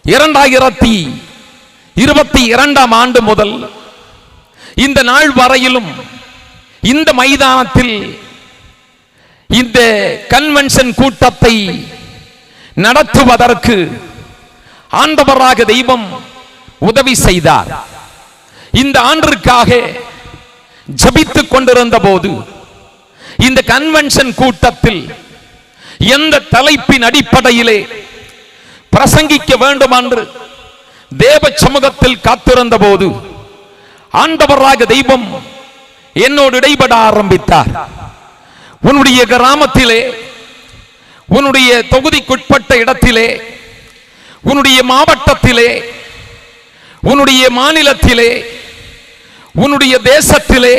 2022 ஆண்டு முதல் இந்த நாள் வரையிலும் இந்த மைதானத்தில் இந்த கன்வென்ஷன் கூட்டத்தை நடத்துவதற்கு ஆண்டவராக தெய்வம் உதவி செய்தார். இந்த ஆண்டிற்காக ஜபித்துக் கொண்டிருந்த போது இந்த கன்வென்ஷன் கூட்டத்தில் எந்த தலைப்பின் அடிப்படையிலே பிரசங்கிக்க வேண்டும் என்று தேவ சமூகத்தில் காத்திருந்த போது ஆண்டவராக தெய்வம் என்னோடு இடைபட ஆரம்பித்தார். உன்னுடைய கிராமத்திலே, உன்னுடைய தொகுதிக்குட்பட்ட இடத்திலே, உன்னுடைய மாவட்டத்திலே, உன்னுடைய மாநிலத்திலே, உன்னுடைய தேசத்திலே,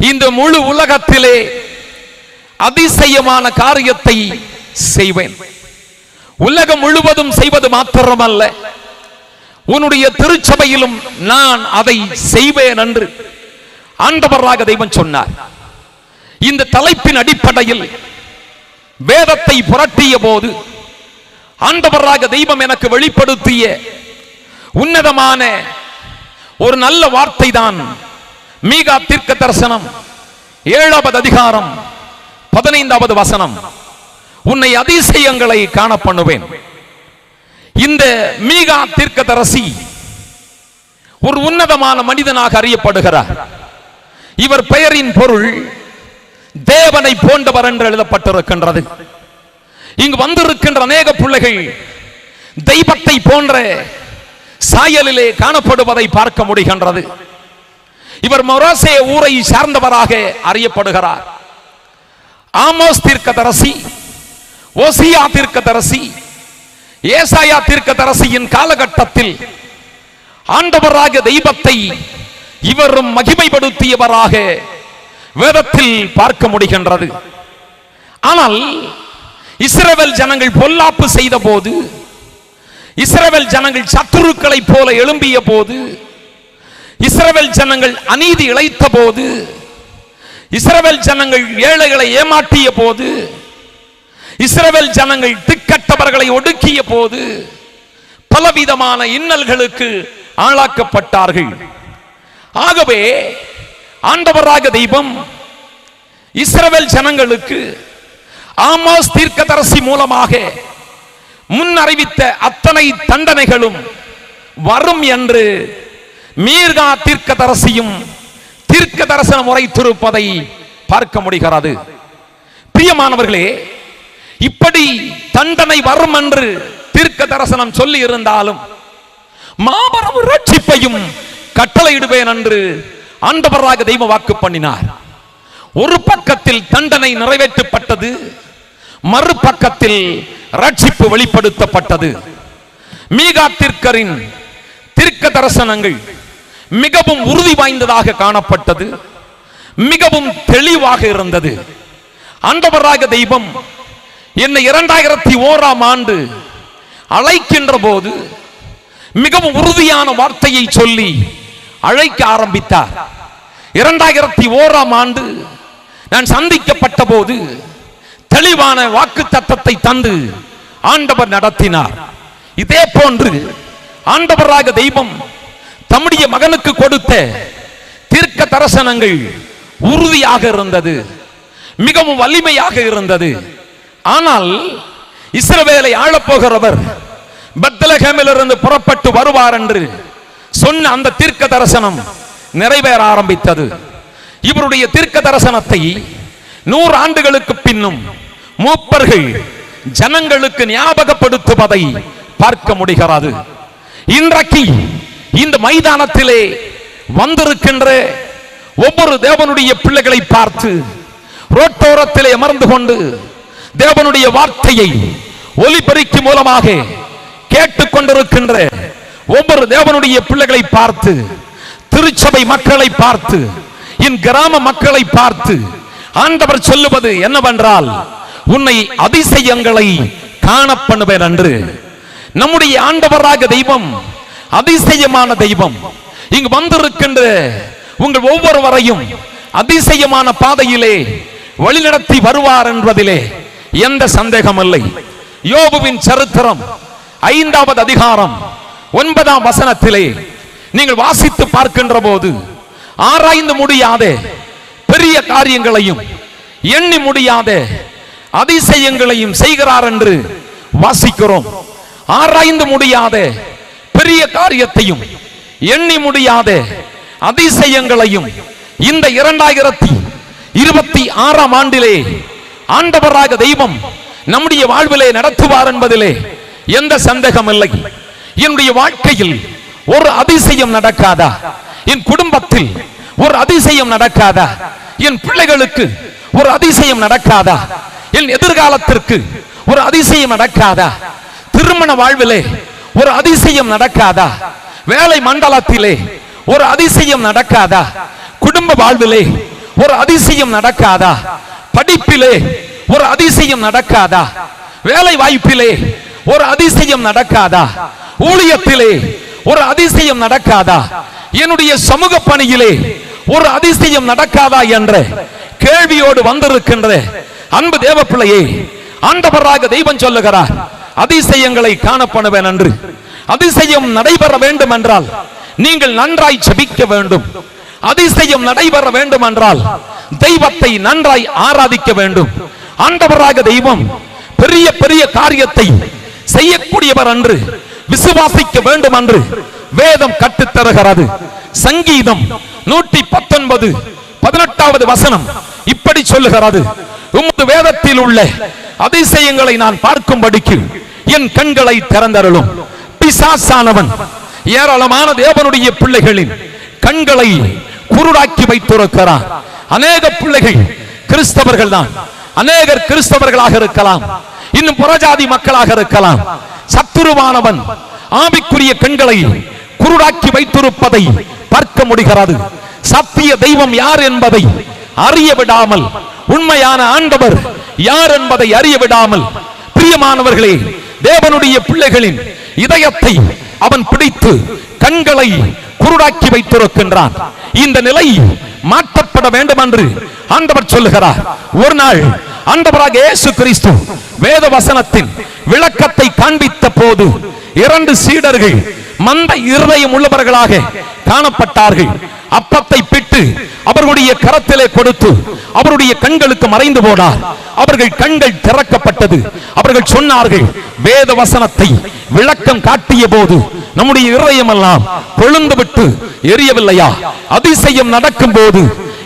இந்த முழு உலகத்திலே அதிசயமான காரியத்தை செய்வேன். உலகம் முழுவதும் செய்வது மாத்திரமல்ல, உன்னுடைய திருச்சபையிலும் நான் அதை செய்வேன் என்று ஆண்டவராக தெய்வம் சொன்னார். இந்த தலைப்பின் அடிப்படையில் வேதத்தை புரட்டிய போது ஆண்டவராக தெய்வம் எனக்கு வெளிப்படுத்திய உன்னதமான ஒரு நல்ல வார்த்தை தான் மீகா தீர்க்க தரிசனம் 7வது அதிகாரம் 15வது வசனம். உன்னை அதிசயங்களை காண பண்ணுவேன். இந்த மீகா தீர்க்கதரிசி ஒரு உன்னதமான மனிதனாக அறியப்படுகிறார். இவர் பெயரின் பொருள் தேவனை போன்றவர் என்று எழுதப்பட்டிருக்கின்றது. இங்கு வந்திருக்கின்ற அநேக பிள்ளைகள் தெய்வத்தை போன்ற சாயலிலே காணப்படுவதை பார்க்க முடிகின்றது. இவர் மொராசே ஊரை சார்ந்தவராக அறியப்படுகிறார். ஆமோஸ் தீர்க்கதரிசி, ஓசியா தீர்க்கதரிசி, ஏசாயா தீர்க்கதரிசியின் காலகட்டத்தில் ஆண்டவராக தெய்வத்தை இவரும் மகிமைப்படுத்தியவராக வேதத்தில் பார்க்க முடிகின்றது. ஆனால் இஸ்ரவேல் ஜனங்கள் பொல்லாப்பு செய்த போது, இஸ்ரவேல் ஜனங்கள் சத்துருக்களை போல எழும்பிய போது, இஸ்ரவேல் ஜனங்கள் அநீதி இழைத்த போது, இஸ்ரவேல் ஜனங்கள் ஏழைகளை ஏமாற்றிய போது, இஸ்ரவேல் ஜனங்கள் திக்கற்றவர்களை ஒடுக்கிய போது பலவிதமான இன்னல்களுக்கு ஆளாக்கப்பட்டார்கள். ஆகவே ஆண்டவராக தெய்வம் இஸ்ரவேல் ஜனங்களுக்கு ஆமோஸ் தீர்க்கதரிசி மூலமாக முன் அறிவித்த அத்தனை தண்டனைகளும் வரும் என்று மீகா தீர்க்கதரிசியும் தீர்க்க தரிசனம் உரைத்திருப்பதை பார்க்க முடிகிறது. பிரியமானவர்களே, இப்படி தண்டனை வரும் என்று தீர்க்க தரிசனம் சொல்லி இருந்தாலும் மாபெரும் ரட்சிப்பையும் கட்டளையிடுவேன் என்று ஆண்டவராக தெய்வ வாக்கு பண்ணினார். ஒரு பக்கத்தில் தண்டனை நிறைவேற்றப்பட்டது, மறுபக்கத்தில் ரட்சிப்பு வெளிப்படுத்தப்பட்டது. மீகா தீர்க்கரின் தீர்க்க தரிசனங்கள் மிகவும் உறுதி வாய்ந்ததாக காணப்பட்டது, மிகவும் தெளிவாக இருந்தது. ஆண்டவராக தெய்வம் என்னை 2001 ஆண்டு அழைக்கின்ற போது மிகவும் உறுதியான வார்த்தையை சொல்லி அழைக்க ஆரம்பித்தார். 2001 ஆண்டு நான் சந்திக்கப்பட்ட போது தெளிவான வாக்கு தத்தத்தை தந்து ஆண்டவர் நடத்தினார். இதே போன்று ஆண்டவராக தெய்வம் தம்முடைய மகனுக்கு கொடுத்த தீர்க்க தரிசனங்கள் உறுதியாக இருந்தது, மிகவும் வலிமையாக இருந்தது. ஆனால் இஸ்ரவேலை ஆளப்போகிறவர் பெத்லகேமிலிருந்து புறப்பட்டு வருவார் என்று சொன்ன அந்த தீர்க்க தரிசனம் நிறைவேற ஆரம்பித்தது. இவருடைய தீர்க்க தரிசனத்தை 100 ஆண்டுகளுக்கு பின்னும் மூப்பர்கள் ஜனங்களுக்கு ஞாபகப்படுத்துவதை பார்க்க முடிகிறது. இன்றைக்கு இந்த மைதானத்திலே வந்திருக்கின்ற ஒவ்வொரு தேவனுடைய பிள்ளைகளை பார்த்து ரோட்டோரத்திலே அமர்ந்து கொண்டு தேவனுடைய வார்த்தையை ஒலிபெருக்கி மூலமாக கேட்டுக்கொண்டிருக்கின்ற ஒவ்வொரு தேவனுடைய பிள்ளைகளை பார்த்து, திருச்சபை மக்களை பார்த்து, என் கிராம மக்களை பார்த்து ஆண்டவர் சொல்லுவது என்னவென்றால், உன்னை அதிசயங்களை காணப்பண்ணுவேன் என்று. நம்முடைய ஆண்டவராக தெய்வம் அதிசயமான தெய்வம். இங்கு வந்திருக்கின்ற உங்கள் ஒவ்வொருவரையும் அதிசயமான பாதையிலே வழிநடத்தி வருவார் என்பதிலே எந்த சந்தேகம் இல்லை. யோபுவின் சரித்திரம் 5வது அதிகாரம் 9ஆம் வசனத்திலே நீங்கள் வாசித்து பார்க்கின்ற போது ஆராய்ந்து முடியாத பெரிய காரியங்களையும் எண்ணி முடியாத அதிசயங்களையும் செய்கிறார் என்று வாசிக்கிறோம். ஆராய்ந்து முடியாத பெரிய காரியத்தையும் எண்ணி முடியாத அதிசயங்களையும் இந்த 2026ஆம் ஆண்டிலே ஆண்டவராக தெய்வம் நம்முடைய வாழ்விலே நடத்துவார் என்பதிலே எந்த சந்தேகம் இல்லை. என்னுடைய வாழ்க்கையில் ஒரு அதிசயம் நடக்காதா? என் குடும்பத்தில் ஒரு அதிசயம் நடக்காதா? என் பிள்ளைகளுக்கு ஒரு அதிசயம் நடக்காதா? என் எதிர்காலத்திற்கு ஒரு அதிசயம் நடக்காதா? திருமண வாழ்விலே ஒரு அதிசயம் நடக்காதா? வேலை மண்டலத்திலே ஒரு அதிசயம் நடக்காதா? குடும்ப வாழ்விலே ஒரு அதிசயம் நடக்காதா? படிப்பிலே ஒரு அதிசயம் நடக்காதா? வேலை வாய்ப்பிலே ஒரு அதிசயம் நடக்காதா? ஊழியத்திலே ஒரு அதிசயம் நடக்காதா? என்னுடைய சமூக பணியிலே ஒரு அதிசயம் நடக்காதா என்ற கேள்வியோடு வந்திருக்கின்ற அன்பு தேவ பிள்ளையே, ஆண்டவராக தெய்வம் சொல்லுகிறார், அதிசயங்களை காணப்படுவேன் என்று. அதிசயம் நடைபெற வேண்டும் என்றால் நீங்கள் நன்றாய் ஜெபிக்க வேண்டும். அதிசயம் நடைபெற வேண்டும் என்றால் தெய்வத்தை நன்றாய் ஆராதிக்க வேண்டும். ஆண்டவராக தெய்வம் பெரிய பெரிய காரியத்தை செய்யக்கூடியவர் என்று விசுவாசிக்க வேண்டும் என்று வேதம் கற்றுத்தருகிறது. சங்கீதம் 119 18வது வசனம் இப்படி சொல்லுகிறது, உமது வேதத்தில் உள்ள அதிசயங்களை நான் பார்க்கும்படிக்கு என் கண்களை திறந்தருளும். பிசாசானவன் ஏராளமான தேவனுடைய பிள்ளைகளின் கண்களை குருடாக்கி வைத்திருக்கிறான். அநேக பிள்ளைகள் கிறிஸ்தவர்கள் தான், அநேகர் கிறிஸ்தவர்களாக இருக்கலாம், இன்னும் புறஜாதி மக்களாக இருக்கலாம். சத்துருவானவன் ஆவிக்குரிய கண்களை குருடாக்கி வைத்திருப்பதை பார்க்க முடிகிறது. சத்திய தெய்வம் யார் என்பதை அறிய விடாமல், உண்மையான ஆண்டவர் யார் என்பதை அறிய விடாமல், பிரியமானவர்களே, தேவனுடைய பிள்ளைகளின் இதயத்தை அவன் பிடித்து கண்களை குருடாக்கி வைத்திருக்கின்றான். இந்த நிலை மாற்றப்பட வேண்டும் என்று ஆண்டவர் சொல்லுகிறார். ஒரு நாள் ஆண்டவராக இயேசு கிறிஸ்து வேத வசனத்தின் விளக்கத்தை காண்பித்த போது 2 சீடர்கள் மந்த இருதயம் உள்ளவர்களாக காணப்பட்டார்கள். அப்பத்தை பிட்டு அவர்களுடைய கரத்திலே கொடுத்து அவருடைய கண்களுக்கு மறைந்து போனார். அவர்கள் கண்கள் திறக்கப்பட்டது. அவர்கள் சொன்னார்கள், வேத வசனத்தை விளக்கம் காட்டிய போது நம்முடைய இருதயம் எல்லாம் கொழுந்து விட்டு எரியவில்லையா? அதிசயம் நடக்கும் போது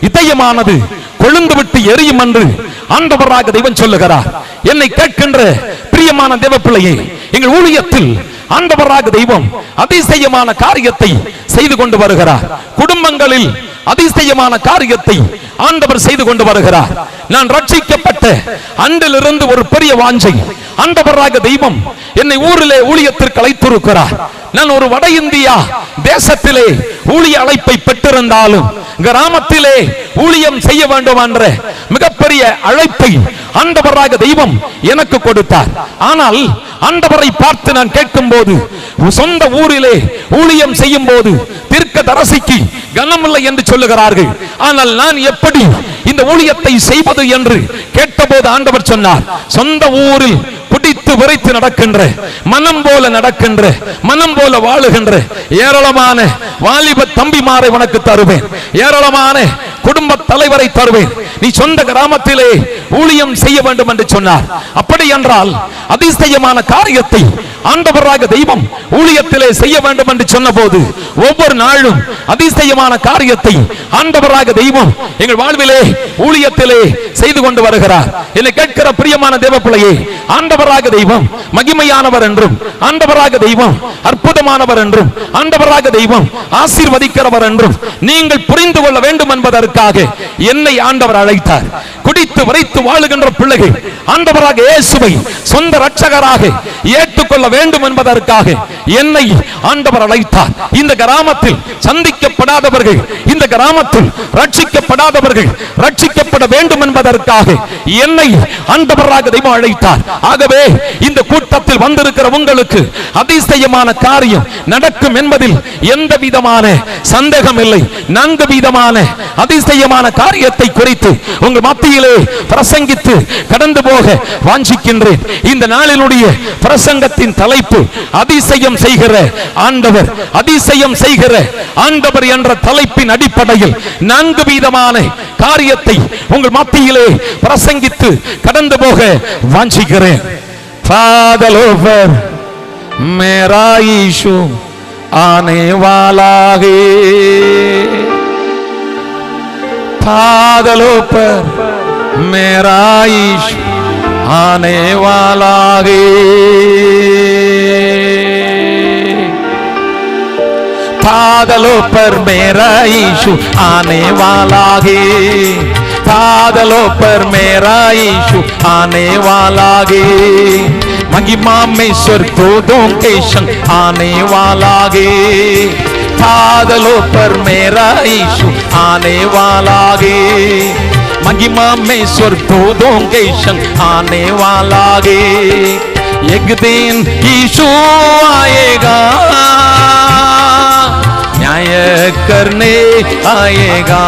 இதயமானது கொழுந்து விட்டு எரியும் என்று ஆண்டவராக தெய்வம் சொல்லுகிறார். என்னை கேட்கின்ற பிரியமான தேவ பிள்ளையே, எங்கள் ஊழியத்தில் ஆண்டவராக தெய்வம் அதிசயமான காரியத்தை செய்து கொண்டு வருகிறார். குடும்பங்களில் அதிசயமான காரியத்தை ஆண்டவர் செய்து கொண்டு வருகிறார். நான் ரட்சிக்கப்பட்ட அன்றிலிருந்து ஒரு பெரிய வாஞ்சை, ஆண்டவராக தெய்வம் என்னை ஊரிலே ஊழியத்திற்கு அழைத்திருக்கிறார். நான் ஒரு வட இந்தியா தேசத்திலே ஊழிய அழைப்பை பெற்றிருந்தாலும் கிராமத்திலே ஊழியம் செய்ய வேண்டும் என்ற மிகப்பெரிய அழைப்பை ஆண்டவராக தெய்வம் எனக்கு கொடுத்தார். ஆனால் ஆண்டவரை பார்த்து நான் கேட்கும் போது, சொந்த ஊரிலே ஊழியம் செய்யும் போது தீர்க்கதரிசிக்கு கனமில்லை என்று சொல்லுகிறார்கள். ஆனால் நான் எப்படி இந்த ஊழியத்தை செய்வது என்று கேட்டபோது ஆண்டவர் சொன்னார், சொந்த ஊரில் பிடித்து விரைத்து நடக்கின்ற, மனம் போல நடக்கின்ற, மனம் போல வாழுகின்ற ஏராளமான வாலிப தம்பிமாரை உனக்கு தருவேன், ஏராளமான குடும்ப தலைவரை தருவேன். நீ சொந்த கிராமத்திலே ஊழியம் செய்ய வேண்டும் என்று சொன்னார். அப்படி என்றால் அதிசயமான காரியத்தை ஆண்டவராக தெய்வம் ஊழியத்திலே செய்ய வேண்டும் என்று சொன்ன போது ஒவ்வொரு நாளும் அதிசயமான காரியத்தை ஆண்டவராக தெய்வம் எங்கள் வாழ்விலே ஊழியத்திலே செய்து கொண்டு வருகிறார். என்னை கேட்கிற பிரியமான தேவ பிள்ளையே, ஆண்டவராக தெய்வம் மகிமையானவர் என்றும், ஆண்டவராக தெய்வம் அற்புதமானவர் என்றும், ஆண்டவராக தெய்வம் ஆசீர்வதிக்கிறவர் என்றும் நீங்கள் புரிந்து கொள்ள வேண்டும் என்பதற்காக என்னை ஆண்டவர் அழைத்தார். குடித்து விரைத்து வாழுகின்ற பிள்ளைகள் ஆண்டவராக இயேசுவை சொந்த இரட்சகராக ஏற்றுக்கொள்ள வேண்டும் என்பதற்காக என்னை ஆண்டவர் அழைத்தார். இந்த கிராமத்தில் சந்திக்கப்படாதவர்கள், இந்த கிராமத்தில் ரட்சிக்கப்படாதவர்கள் ரட்சிக்கப்பட வேண்டும் என்பதற்காக என்னை ஆண்டவராக தெய்வம் அழைத்தார். ஆகவே இந்த கூட்டத்தில் வந்திருக்கிற உங்களுக்கு அதிசயமான காரியம் நடக்கும் என்பதில் எந்த விதமான சந்தேகம் இல்லை. 4 விதமான அதிசயமான காரியத்தை குறித்து உங்கள் மத்தியிலே மத்தியிலே பிரசங்கித்து கடந்து போக வாஞ்சிக்கின்றேன். இந்த நாளினுடைய பிரசங்கத்தின் தலைப்பு அதிசயம் செய்கிற ஆண்டவர். அதிசயம் செய்கிற ஆண்டவர் என்ற தலைப்பின் அடிப்படையில் 4 விதமான காரியத்தை உங்கள் மத்தியிலே பிரசங்கித்து கடந்து போக வாஞ்சிக்கிறேன். फादर पर मेरा यीशु आने वाला है, फादर पर मेरा यीशु आने वाला है, फादर पर मेरा यीशु आने वाला है, फादर पर मेरा यीशु आने वाला है, महिमा में स्वर्गदूतों के संग आने वाला है, फादर पर मेरा यीशु आने वाला है, महिमा में स्वर्गदूतों के संग आने वाला है। एक दिन यीशु आएगा, न्याय करने आएगा,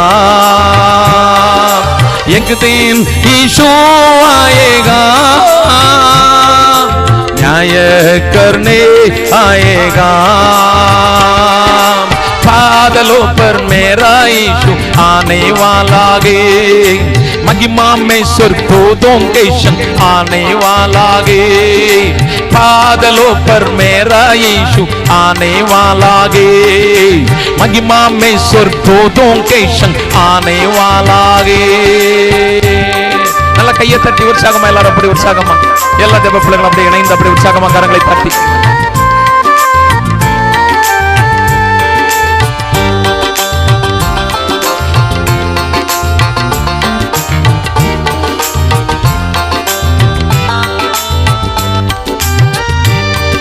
एक दिन यीशु आएगा, न्याय करने आएगा, बादलों पर मेरा यीशु आने वाला है, महिमा में स्वर्गदूतों के संग आने वाला है, बादलों पर मेरा यीशु आने वाला है, महिमा में स्वर्गदूतों के संग आने वाला है। நல்ல கையை தட்டி உற்சாகமா எல்லாரும் அப்படி உற்சாகமா எல்லா தேவ பிள்ளைகளும் அப்படியே இணைந்து அப்படி உற்சாகமா கரங்களை தட்டி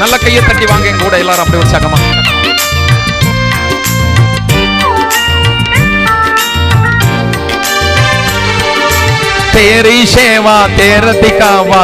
நல்ல கையை தட்டி வாங்க எங்க கூட எல்லாரும் அப்படி உற்சாகமா. तेरी सेवा तेरा दिखावा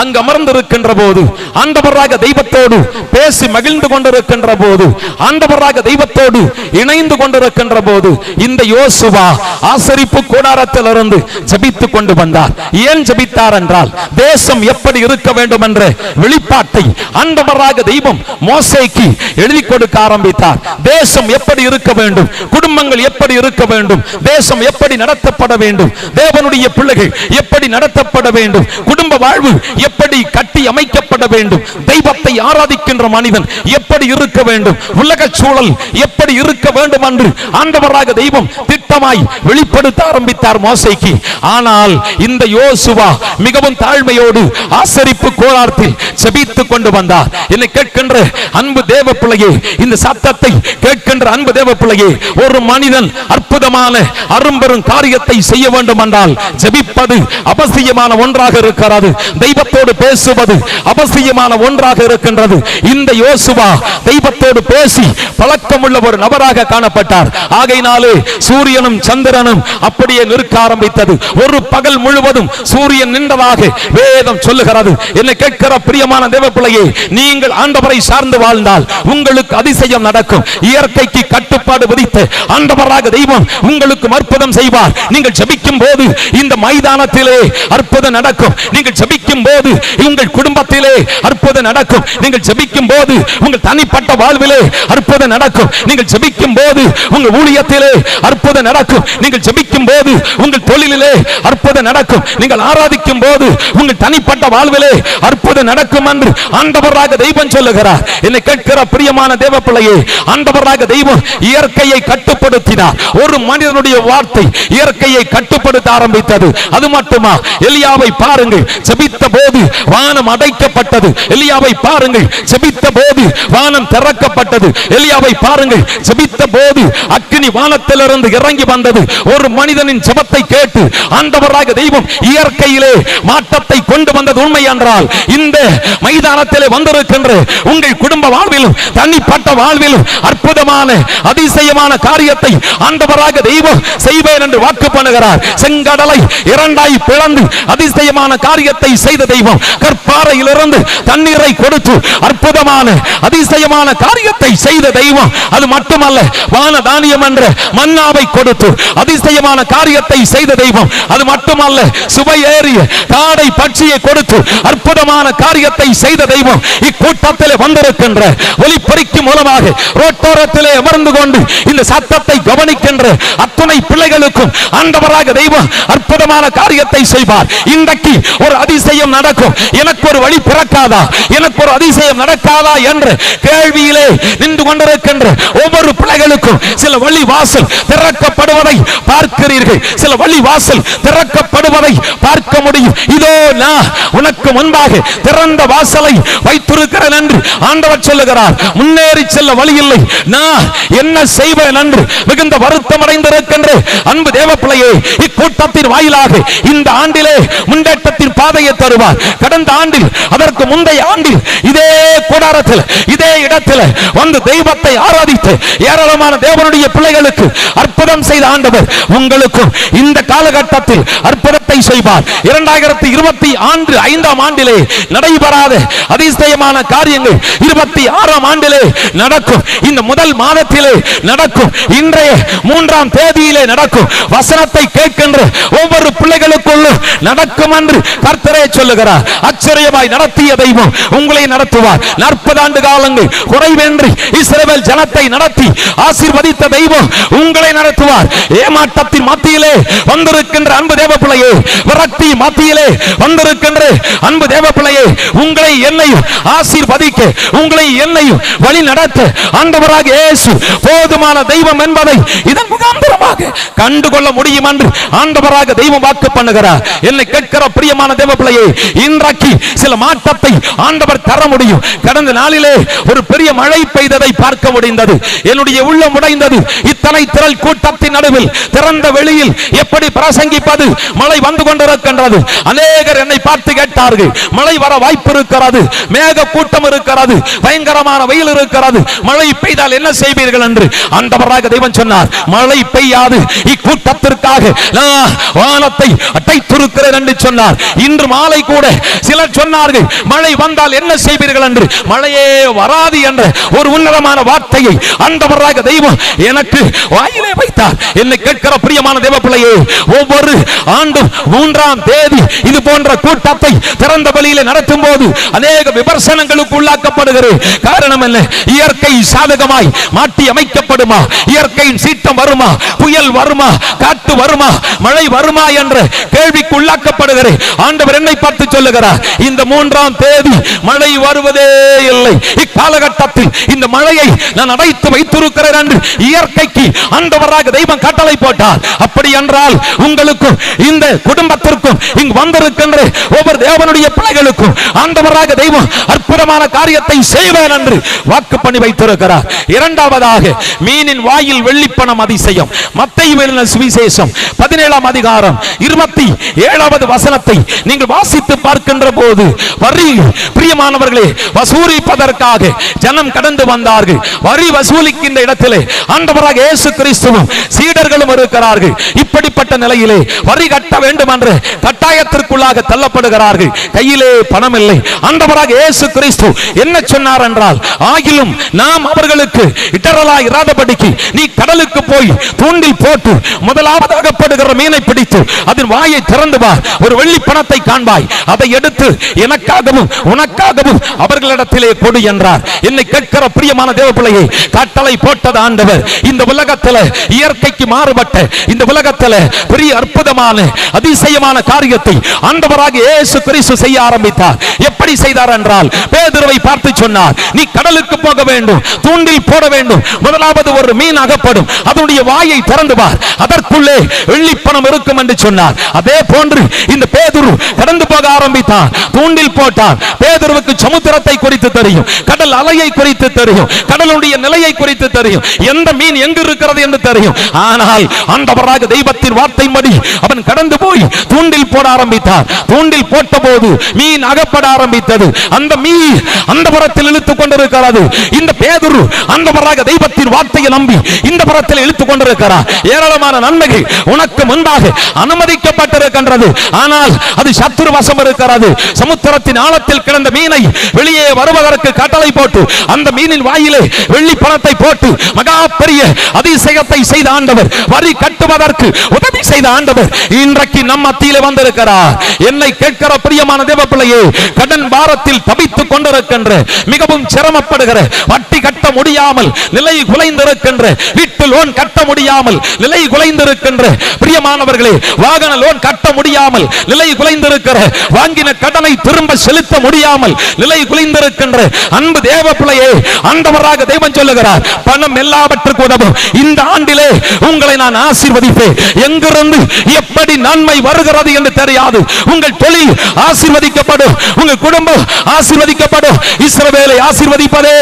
அங்கு அமர்ந்திருக்கின்ற போது ஆண்டவராக தெய்வத்தோடு பேசி மகிழ்ந்து கொண்டிருக்கின்ற போது ஆண்டவராக தெய்வத்தோடு இணைந்து கொண்டிருக்கின்ற போது இந்த யோசுவா ஆசரிப்பு கூடாரத்திலிருந்து ஜெபித்துக் கொண்டு வந்தார். ஏன் ஜெபித்தார் என்றால் தேசம் எப்படி இருக்க வேண்டும் என்ற வெளிப்பாட்டை ஆண்டவராக தெய்வம் மோசேக்கு எழுதி கொடுக்க ஆரம்பித்தார். தேசம் எப்படி இருக்க வேண்டும், குடும்பங்கள் எப்படி இருக்க வேண்டும், தேசம் எப்படி நடத்தப்பட வேண்டும், தேவனுடைய பிள்ளைகள் எப்படி நடத்தப்பட வேண்டும், குடும்ப வாழ்வு எப்படி கட்டி அமைக்கப்பட வேண்டும், தெய்வத்தை ஆராதிக்கின்ற மனிதன் எப்படி இருக்க வேண்டும், உலக சூழல் எப்படி இருக்க வேண்டும் என்று ஆண்டவராக தெய்வம் திட்டமாய் வெளிப்படுத்த ஆரம்பித்தார் மோசேக்கு. ஆனால் இந்த யோசுவா மிகவும் தாழ்மையோடு ஆசரிப்பு கூடாரத்தில் ஜெபித்துக் கொண்டு வந்தார். என்னை கேட்கின்ற அன்பு தேவ பிள்ளையே, இந்த சத்தத்தை கேட்கின்ற அன்பு தேவ பிள்ளையே, ஒரு மனிதன் அற்புதமான அரும்பெரும் காரியத்தை செய்ய வேண்டும் என்றால் ஜெபிப்பது அவசியமான ஒன்றாக இருக்கிறது. தெய்வத்தோடு பேசுவது அவசியமான ஒன்றாக இருக்கின்றது. இந்த யோசுவா தெய்வத்தோடு பேசி பழக்கமுள்ள ஒரு நபராக காணப்பட்டார். ஆகையினாலே சூரியனும் சந்திரனும் அப்படியே நிற்க ஆரம்பித்தது. ஒரு பகல் முழுவதும் சூரியன் நின்றதாக வேதம் சொல்லுகிறது. என்னை கேட்கிற பிரியமான தேவ பிள்ளையே, நீங்கள் ஆண்டவரை சார்ந்து வாழ்ந்தால் உங்களுக்கு அதிசயம் நடக்கும். இயற்கைக்கு கட்டுப்பாடு விதித்து ஆண்டவராக தெய்வம் உங்களுக்கு அற்புதம் செய்வார். நீங்கள் ஜெபிக்கும் போது இந்த மைதானத்திலே அற்புதம் நடக்கும். நீங்கள் ஜெபிக்கும் போது உங்கள் குடும்பத்திலே அற்புதம் நடக்கும். நீங்கள் ஜெபிக்கும் போது உங்கள் தனிப்பட்ட வாழ்விலே அற்புதம் நடக்கும். நீங்கள் ஜெபிக்கும் போது உங்கள் ஊழியத்திலே அற்புதம் நடக்கும். நீங்கள் ஜெபிக்கும் போது உங்கள் தொழிலிலே அற்புதம் நடக்கும். நீங்கள் ஆராதிக்கும் போது உங்கள் தனிப்பட்ட வாழ்விலே அற்புதம் நடக்கும் என்று ஆண்டவராக தெய்வம் சொல்லுகிறார். என்னை கேட்கிற பிரியமான தேவ பிள்ளையே, ஆண்டவராக தெய்வம் இயற்கையை கட்டுப்படுத்தினார். ஒரு மனிதனுடைய வார்த்தை இயற்கையை கட்டுப்படுத்த ஆரம்பித்தது. அது மட்டுமா, எலியாவை பாருங்கள், ஜெபித்த போது வானம் அடைக்கப்பட்டது. எலியாவை பாருங்கள், ஜெபித்த போது வானம் திறக்கப்பட்டது. எலியாவை பாருங்கள், ஜெபித்த போது அக்கினி வானத்திலிருந்து இறங்கி வந்தது. ஒரு மனிதனின் ஜெபத்தை கேட்டு ஆண்டவராக தெய்வம் இயற்கையிலே மாற்றத்தை கொண்டு வந்தது உண்மை என்றால், இந்த மைதானத்திலே வந்திருக்கின்ற உங்கள் குடும்ப வாழ்விலும் தனிப்பட்ட வாழ்விலும் அற்புதமான அதிசயமான காரியத்தை ஆண்டவராக தெய்வம் செய்வேன் என்று வாக்கு பண்ணுகிறார். செங்கடலை இரண்டாய் பிளந்து அதிசயமான காரியத்தை செய்த தெய்வம், கற்பாறையிலிருந்து தண்ணீர் தண்ணீரை கொடுத்து அற்புதமான அதிசயமான காரியத்தை செய்த தெய்வம். அது மட்டுமல்ல, வான தானியம் என்ற மன்னாவை கொடுத்து அதிசயமான காரியத்தை செய்த தெய்வம். அது மட்டுமல்ல, சுவையேறிய காடை பட்சியை கொடுத்து அற்புதமான காரியத்தை செய்த தெய்வம். இக்கூட்டத்திலே வந்திருக்கின்ற ஒலிபெருக்கி மூலமாக ரோட்டோரத்திலே அமர்ந்து கொண்டு இந்த சத்தத்தை கவனிக்கின்ற அத்துணை பிள்ளைகளுக்கும் ஆண்டவராக தெய்வம் அற்புதமான காரியத்தை செய்வார். இன்றைக்கு ஒரு அதிசயம் நடக்கும், எனக்கு ஒரு வழி பிறக்காதா, எனக்கு ஒரு அதிசயம் நடக்காதா என்ற கேள்வியிலே நின்று கொண்டிருக்கின்ற ஒவ்வொரு பிள்ளைகளுக்கும் சில வழி வாசல் திறக்கப்படுவதை பார்க்கிறீர்கள். சில வழி வாசல் திறக்கப்படுவதை பார்க்க முடியும். இதோ நான் உனக்கு முன்பாக திறந்த வாசலை வைத்திருக்கிறேன் என்று ஆண்டவர் சொல்லுகிறார். முன்னேறி செல்ல வழி இல்லை, நான் என்ன செய்வேன் என்று மிகுந்த வருத்தம் அடைந்திருக்கின்ற அன்பு தேவ பிள்ளையே, இக்கூட்டத்தின் வாயிலாக இந்த ஆண்டிலே முன்னேற்றத்தின் பாதையை தருவார். கடந்த ஆண்டில், அதற்கு முந்தைய ஆண்டில் இதே கூடாரத்தில் இதே இடத்தில் வந்து தெய்வத்தை ஆராதித்து ஏராளமான தேவனுடைய பிள்ளைகளுக்கு அற்புதம் செய்த ஆண்டவர் உங்களுக்கும் இந்த காலகட்டத்தில் அற்புதத்தை செய்வார். 2025ஆம் ஆண்டிலே நடைபெறாத அதிசயமான காரியங்கள் 26ஆம் ஆண்டிலே நடக்கும். இந்த முதல் மாதத்திலே நடக்கும். இன்றைய 3ஆம் தேதியிலே நடக்கும். வசனத்தை கேட்கின்ற ஒவ்வொரு பிள்ளைகளுக்குள்ளும் நடக்கும் என்று கர்த்தரே சொல்லுகிறார். ஆச்சரியமாய் நடத்திய தெய்வம் உங்களை நடத்துவார். 40 ஆண்டு காலங்கள் குறைவின்றி இஸ்ரவேல் ஜனத்தை நடத்தி ஆசீர்வதித்த தெய்வம் உங்களை நடத்துவார். ஏமாற்றத்தின் மத்தியிலே வந்திருக்கின்ற அன்பு தேவ பிள்ளையே, விரக்தி மத்தியிலே வந்திருக்கின்ற அன்பு தேவ பிள்ளையே, உங்களை என்னையும் ஆசீர்வதிக்க, உங்களை என்னையும் வழி நடத்த ஆண்டவராக இயேசு போதுமான தெய்வம் என்பதை இதன் முகாந்திரமாக கண்டுகொள்ள முடியும் என்று ஆண்டவராக தெய்வம் வாக்கு பண்ணுகிறார். என்னை கேட்கிற பிரியமான தேவ பிள்ளையே, இன்றைக்கு சில மாற்றத்தை ஆண்டவர் தர முடியும். கடந்த நாளிலே ஒரு பெரிய மழை பெய்ததை பார்க்க முடிந்தது. என்னுடைய உள்ளம் உடைந்தது. இத்தனை திரள் கூட்டத்தின் நடுவில் திறந்த வெளியில் எப்படி பிரசங்கிப்பது? மழை வந்து கொண்டிருக்கின்றது. அநேகர் என்னை பார்த்து கேட்டார்கள், மழை வர வாய்ப்பு இருக்கிறது, மேக கூட்டம் இருக்கிறது, பயங்கரமான வெயில் இருக்கிறது, மழை பெய்தால் என்ன செய்வீர்கள் என்று ஆண்டவராக தெய்வம் சொன்னார். மழை பெய்யாது, இக்கூட்டத்திற்காக நான் வானத்தை அடைத்திருக்கிறேன் என்று சொன்னார். இன்று மாலை கூட சிலர் சொன்னார்கள், மழை வந்தால் என்ன செய்வீர்கள் என்று. மழையே வராது என்ற ஒரு உன்னதமான வார்த்தையை ஆண்டவராக தெய்வம் எனக்கு வாயிலே வைத்தார். என்னை கேட்கிற பிரியமான தேவ பிள்ளையே, ஒவ்வொரு ஆண்டும் 3ஆம் தேதி இது போன்ற கூட்டத்தை திறந்த வழியிலே நடத்தும் போது அநேக விமர்சனங்களுக்கு உள்ளாக்கப்படுகிறது. காரணம் என்ன? இயற்கை சாதகமாய் மாற்றி அமைக்கப்படுமா? இயற்கையின் சீற்றம் வருமா? புயல் வருமா? காற்று வருமா? மழை வருமா என்ற கேள்விக்கு உள்ளாக்கப்படுகிறது. ஆண்டவர் என்னை பார்த்து சொல்லுகிறார், இந்த 3ஆம் தேதி மழை வருவதே இல்லை. இக்காலகட்டத்தில் இந்த மழையை நான் அடைத்து வைத்திருக்கிறேன் என்று இயற்கைக்கு ஆண்டவராக தெய்வம் கட்டளை போட்டார். அப்படி என்றால் உங்களுக்கும் இந்த குடும்பத்திற்கும் இங்கு வந்திருக்கின்ற ஒவ்வொரு தேவனுடைய பிள்ளைகளுக்கும் ஆண்டவராக தெய்வம் அற்புதமான காரியத்தை செய்வேன் என்று வாக்கு பண்ணி வைத்திருக்கிறார். இரண்டாவதாக, மீனின் வாயில் வெள்ளிப்பணம் அதிசயம். மத்தேயு எழுதின சுவிசேஷம் 17ஆம் அதிகாரம் 27வது வசனத்தை நீங்கள் வாசித்து பார்க்கின்ற போது, வரி பிரியமானவர்களே வசூலிப்பதற்காக ஜனம் கடந்து வந்தார்கள். வரி வசூலிக்கின்ற இடத்திலே ஆண்டவராக இயேசு கிறிஸ்துவும் சீடர்களும் இருக்கிறார்கள். இப்படிப்பட்ட நிலையிலே வரி கட்ட வேண்டும் என்ற கட்டாயத்திற்குள்ளாக தள்ளப்படுகிறார்கள். கையிலே பணம் இல்லை. ஆண்டவராக இயேசு கிறிஸ்து என்ன சொன்னார் என்றால், ஆகிலும் நாம் அவர்களுக்கு இடரலாய் இராதபடிக்கு நீ கடலுக்கு போய் தூண்டில் போட்டு முதலாவது அகப்படுகிற மீனை பிடித்து அதன் வாயை திறந்து வா, ஒரு வெள்ளி பணத்தை காண்பாய், அதை எடுத்து எனக்காகவும் உனக்காகவும் அவர்களிடத்திலே கொடு என்றார். என்னை கேட்கிற பிரியமான தேவ பிள்ளையை, கட்டளை போட்டது ஆண்டவர். இந்த உலகத்தில் இயற்கைக்கு மாறுபட்ட இந்த உலகத்தில் பெரிய அற்புதமான அதிசயமான காரியத்தை ஆண்டவராக இயேசு கிறிஸ்து செய்ய ஆரம்பித்தார். எப்படி செய்தார் என்றால், பேதுருவை பார்த்து சொன்னார், நீ கடலுக்கு போக வேண்டும், தூண்டில் போட வேண்டும், முதலாவது ஒரு மீன் அகப்படும், அதனுடைய வாயை திறந்து பார், அதற்குள்ளே வெள்ளி பணம் இருக்கும் என்று சொன்னார். அதே போன்று இந்த பேதுரு கடந்து போக ஆரம்பித்தார். தூண்டில் போட்டார். பேதுருவுக்கு சமுத்திரத்தை குறித்து தெரியும், கடல் அலையை குறித்து தெரியும், கடலுடைய நிலையை குறித்து தெரியும், எந்த மீன் எங்கு இருக்கிறது என்று தெரியும். ஆனால் ஆண்டவராக தெய்வத்தின் வார்த்தையின்படி அவன் கடந்து போய் தூண்டில் போட ஆரம்பித்தார். தூண்டில் போட்ட போது மீன் அகப்பட ஆரம்பித்தார். ஆரம்பித்தது. அந்த மீன் அந்த புறத்தில் இழுத்துக் கொண்டிருக்கிறது. இந்த பேதுரு ஆண்டவராக தெய்வத்தின் வார்த்தையை நம்பி இந்த புறத்தில் இழுத்துக் கொண்டிருக்கிறார். ஏராளமான நன்மைகள் உனக்கு முன்பாக அனுமதிக்கப்பட்டிருக்கின்றது. ஆனால் அது சத்துரு வசம் இருக்கிறது. சமுத்திரத்தின் ஆழத்தில் கிடந்த மீனை வெளியே வருவதற்கு கட்டளை போட்டு அந்த மீனின் வாயிலே வெள்ளி பணத்தை போட்டு மகா பெரிய அதிசயத்தை செய்த ஆண்டவர், வரி கட்டுவதற்கு உதவி செய்த ஆண்டவர் இன்றைக்கு நம் மத்தியிலே வந்திருக்கிறார். என்னை கேட்கிற பிரியமான தேவ பிள்ளையே, கடன் பாரத்தில் தவித்துக் கொண்டிருக்கின்ற, மிகவும் சிரமப்படுகிற, வட்டி கட்ட முடியாமல் நிலை குலைந்திருக்கின்ற, வீட்டு லோன் கட்ட முடியாமல் நிலை குலைந்திருக்கின்ற பிரியமானவர்களே, வாகன லோன் கட்ட முடியாமல் நிலை குலைந்திருக்கிற, வாங்கின கடனை திரும்ப செலுத்த முடியாமல் நிலை குலைந்திருக்கின்ற அன்பு தேவ பிள்ளையே, ஆண்டவராக தெய்வம் சொல்லுகிறார், பணம் எல்லாவற்றுக்கும் உதவும். இந்த ஆண்டிலே உங்களை நான் ஆசீர்வதிப்பேன். எங்கிருந்து எப்படி நன்மை வருகிறது என்று தெரியாது. உங்கள் தொழில் ஆசீர்வதிக்கப்படும், உங்கள் குடும்பம் ஆசீர்வதிக்கப்படும். இஸ்ரவேலை ஆசீர்வதிப்பதே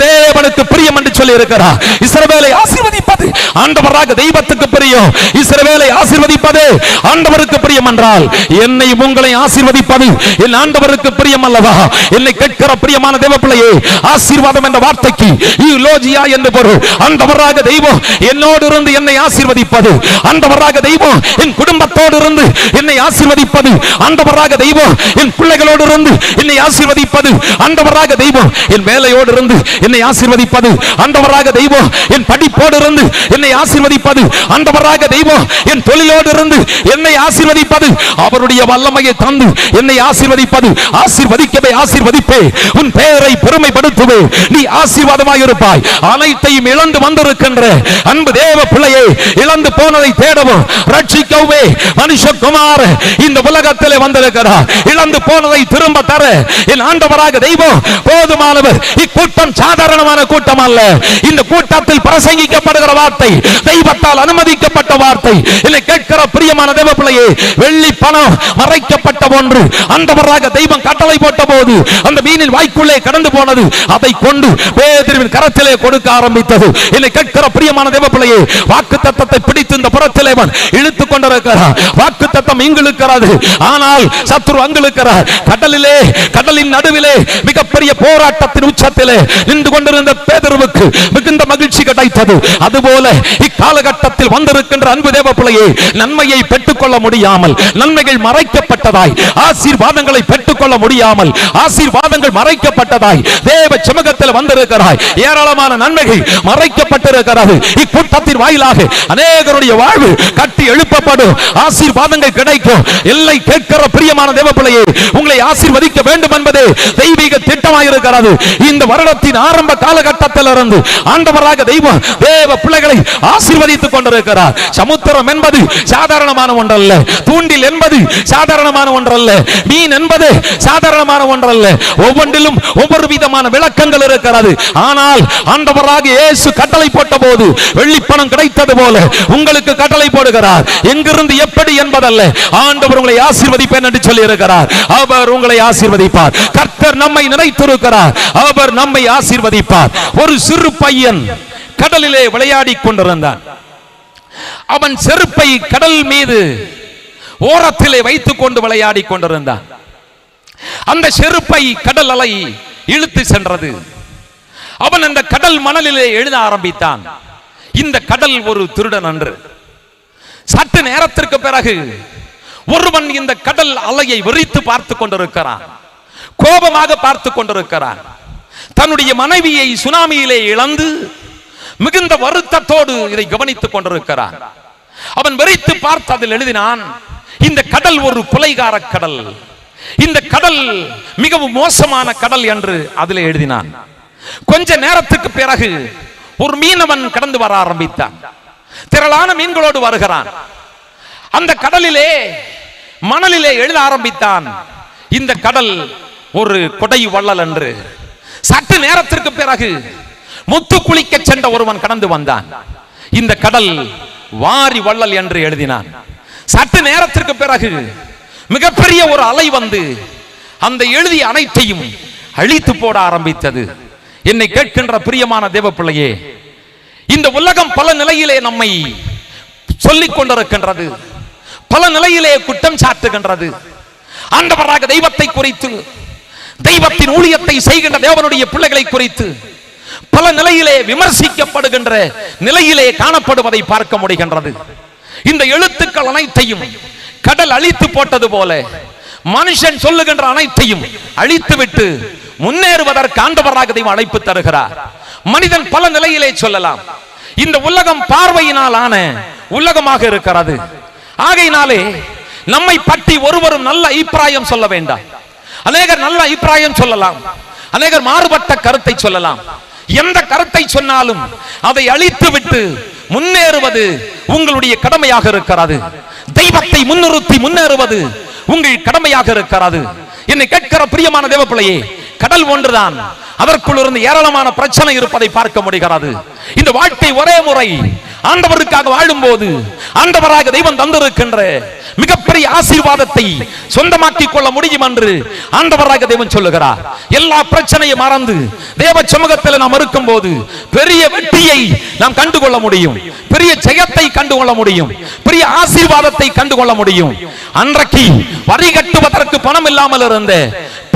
தேவனுக்கு பிரியம் என்று சொல்லி இருக்கிறார். இஸ்ரவேலை ஆசீர்வதிப்பது ஆண்டவராக தெய்வத்துக்கு பிரியம். இஸ்ரவேலை ஆசீர்வதிப்பது ஆண்டவருக்கு பிரியம் என்றால் என்னை உங்களை ஆசீர்வதிப்பது என் ஆண்டவருக்கு பிரியம் அல்லவா? என்னை கேட்கிற பிரியமான தேவ பிள்ளையே, ஆசீர்வாதம் என்ற வார்த்தைக்கு யூலோஜியா என்று பொருள். ஆண்டவராக தெய்வம் என்னோடு இருந்து என்னை ஆசீர்வதிப்பது, ஆண்டவராக தெய்வம் என் குடும்பத்தோடு இருந்து என்னை ஆசீர்வதிப்பது, ஆண்டவராக தெய்வம் என் பிள்ளைகளோடு இருந்து என்னை ஆசீர்வதிப்பது, ஆண்டவராக தெய்வம் என் வேலையோடு இருந்து என்னை ஆசீர்வதிப்பது, ஆண்டவராக தெய்வம் என் படிப்போடு இருந்து என்னை ஆசீர்வதிப்பது, ஆண்டவராக தெய்வம் என் தொழிலோடு இருந்து என்னை ஆசீர்வதிப்பது, அவருடைய வல்லமையை தந்து என்னை ஆசீர்வதிப்பது. ஆசீர்வதிக்கவே ஆசீர்வதிப்பே, உன் பெயரை பெருமைப்படுத்துவே, நீ ஆசீர்வாதமாய் இருப்பாய். அனைத்தையும் இழந்து வந்திருக்கின்ற அன்பு தேவ பிள்ளையே, இழந்து போனதை தேடவும் ரட்சிக்கவே மனுஷகுமார இந்த உலகத்திலே வந்திருக்கிறார். இழந்து போனதை திரும்ப தர என் ஆண்டவராக தெய்வம் போதுமானவர். இக்கூட்டம் சாதாரணமான கூட்டம் அல்ல. இந்த கூட்டத்தில் பிரசங்கிக்கப்படுகிற வார்த்தை தெய்வத்தால் அனுமதிக்கப்பட்ட வார்த்தை. என்னை கேட்கிற பிரியமான தேவ பிள்ளையே, வெள்ளி பணம் மறைக்கப்பட்ட ஒன்று ஆண்டவராக தெய்வம் கட்டளை போட்ட போது அந்த மீனின் வாய்க்குள்ளே கடந்து போனது. அதை கொண்டு பேதுருவின் கரத்திலே கொடுக்க ஆரம்பித்தது. என்னை கேட்கிற பிரியமான தேவ பிள்ளையே, வாக்குத்தத்தத்தை பிடித்து இந்த புறத்திலே இழுத்துக் கொண்டிருக்கிறார். வாக்குத்தத்தம் இங்கு இருக்கிறது, ஆனால் சத்துரு அங்கு இருக்கிறார். கடலிலே, கடலின் நடுவிலே மிகப்பெரிய போராட்டத்தின் உச்சத்திலே நின்று கொண்டிருந்த பேதுருவுக்கு மிகுந்த மகிழ்ச்சி கிடைத்தது. அதுபோல இக்காலகட்டத்தில் வந்திருக்கின்ற அன்பு தேவ பிள்ளையே, நன்மையை பெற்றுக்கொள்ள முடியாமல், நன்மைகள் மறைக்கப்பட்டதாய், ஆசீர்வாதங்களை பெற்றுக்கொள்ள முடியாமல், ஆசீர்வாதங்கள் மறைக்கப்பட்டதாய் தேவ சமூகத்தில் வந்திருக்கிறாய். ஏராளமான நன்மைகள் மறைக்கப்பட்டிருக்கிறது. இக்கூட்டத்தின் வாயிலாக அநேகருடைய வாழ்வு கட்டி எழுப்பப்படும், ஆசீர்வாதங்கள் கிடைக்கும். எல்லை கேட்கிற பிரியமான தேவ பிள்ளையே, உங்களை ஆசீர்வதிக்க வேண்டும் என்பது தெய்வீக திட்டமாயிருக்கிறது. இந்த வருடத்தின் ஆரம்ப காலகட்டத்தில் இருந்து ஆண்டவராக தெய்வம் தேவ பிள்ளைகளை ஆசீர்வதித்துக் கொண்டிருக்கிறார். சமுத்திரம் என்பது சாதாரணமான ஒன்றல்ல, தூண்டில் என்பது சாதாரணமான ஒன்றல்ல, மீன் என்பது சாதாரணமான ஒன்றல்ல. ஒவ்வொன்றிலும் ஒவ்வொரு விதமான விளக்கங்கள் இருக்கிறது. ஆனால் ஆண்டவராக இயேசு கட்டளை போட்ட போது வெள்ளி பணம் கிடைத்தது போல உங்களுக்கு கட்டளை போடுகிறார். எங்கிருந்து எப்படி என்பதல்ல, ஆண்டவர் உங்களை ஆசீர்வதிப்பேன் என்று சொல்லி இருக்கிறார். அவர் உங்களை ஆசீர்வதிப்பார். கர்த்தர் நம்மை நினைத்திருக்கிறார், அவர் நம்மை ஆசீர்வதிப்பார். ஒரு சிறு பையன் கடலிலே விளையாடி கொண்டிருந்தான். அவன் செருப்பை கடல் மீது ஓரத்திலே வைத்துக் கொண்டு விளையாடி கொண்டிருந்தான். அந்த செருப்பை கடல் அலை இழுத்து சென்றது. அவன் அந்த கடல் மணலிலே எழுத ஆரம்பித்தான், இந்த கடல் ஒரு திருடன் என்று. சற்று நேரத்திற்கு பிறகு ஒருவன் இந்த கடல் அலையை வெறித்து பார்த்து கொண்டிருக்கிறான், கோபமாக பார்த்து கொண்டிருக்கிறான். தன்னுடைய மனைவியை சுனாமியிலே இழந்து மிகுந்த வருத்தத்தோடு இதை கவனித்துக் கொண்டிருக்கிறான். அவன் வெறித்து பார்த்து அதில் எழுதினான், இந்த கடல் ஒரு கொலைகார கடல், இந்த கடல் மிகவும் மோசமான கடல் என்று அதில் எழுதினான். கொஞ்ச நேரத்துக்கு பிறகு ஒரு மீனவன் கடந்து வர ஆரம்பித்தான். திரளான மீன்களோடு வருகிறான். அந்த கடலிலே மணலிலே எழுத ஆரம்பித்தான், இந்த கடல் ஒரு கொடை வள்ளல் என்று. சற்று நேரத்திற்கு பிறகு முத்து குளிக்க சென்ற ஒருவன் கடந்து வந்தான், இந்த கடல் வாரி வள்ளல் என்று எழுதினான். சற்று நேரத்திற்கு பிறகு மிகப்பெரிய ஒரு அலை வந்து அந்த எழுதிய அனைத்தையும் அழித்து போட ஆரம்பித்தது. என்னை கேட்கின்ற பிரியமான தேவ பிள்ளையே, இந்த உலகம் பல நிலையிலே நம்மை சொல்லிக் கொண்டிருக்கின்றது, பல நிலையிலே குற்றம் சாட்டுகின்றது. ஆண்டவராக தெய்வத்தை குறித்து தெய்வத்தின் ஊழியத்தை செய்கின்ற தேவனுடைய பிள்ளைகளை குறித்து பல நிலையிலே விமர்சிக்கப்படுகின்ற நிலையிலே காணப்படுவதை பார்க்க முடிகின்றது. இந்த எழுத்துக்கள் அனைத்தையும் கடல் அழித்து போட்டது போல மனுஷன் சொல்லுகின்ற அனைத்தையும் அழித்துவிட்டு முன்னேறுவதற்கு ஆண்டவராக தெய்வம் அழைப்பு தருகிறார். மனிதன் பல நிலையிலே சொல்லலாம். இந்த உலகம் பார்வையினால் ஆன உலகமாக இருக்கிறது. ஆகையினாலே நம்மை பற்றி ஒருவரும் நல்ல அபிப்பிராயம் சொல்ல வேண்டாம். அநேகர் நல்ல அபிப்பிராயம் சொல்லலாம், அநேகர் மாறுபட்ட கருத்தை சொல்லலாம். எந்த கருத்தை சொன்னாலும் அதை அழித்துவிட்டு முன்னேறுவது உங்களுடைய கடமையாக இருக்கிறது. தெய்வத்தை முன்னிறுத்தி முன்னேறுவது உங்கள் கடமையாக இருக்கிறது. என்னை கேட்கிற பிரியமான தேவ பிள்ளையே, கடல் ஒன்றுதான், அதற்குள் இருந்து ஏராளமான பிரச்சனை இருப்பதை பார்க்க முடிகிறது. இந்த வாழ்க்கை ஒரே முறை ஆண்டவருக்காக வாழும் போது ஆண்டவராக தெய்வம் தந்திருக்கின்ற மிகப்பெரிய ஆசீர்வாதத்தை சொந்தமாக்கிக் கொள்ள முடியும் என்று ஆண்டவராக தெய்வம் சொல்லுகிறார். எல்லா பிரச்சனையும் மறந்து தேவ சமூகத்தில் நாம் இருக்கும் போது பெரிய வெற்றியை நாம் கண்டுகொள்ள முடியும், பெரிய ஜெயத்தை கண்டுகொள்ள முடியும், பெரிய ஆசீர்வாதத்தை கண்டுகொள்ள முடியும். அன்றைக்கு வரி கட்டுவதற்கு பணம் இல்லாமல் இருந்த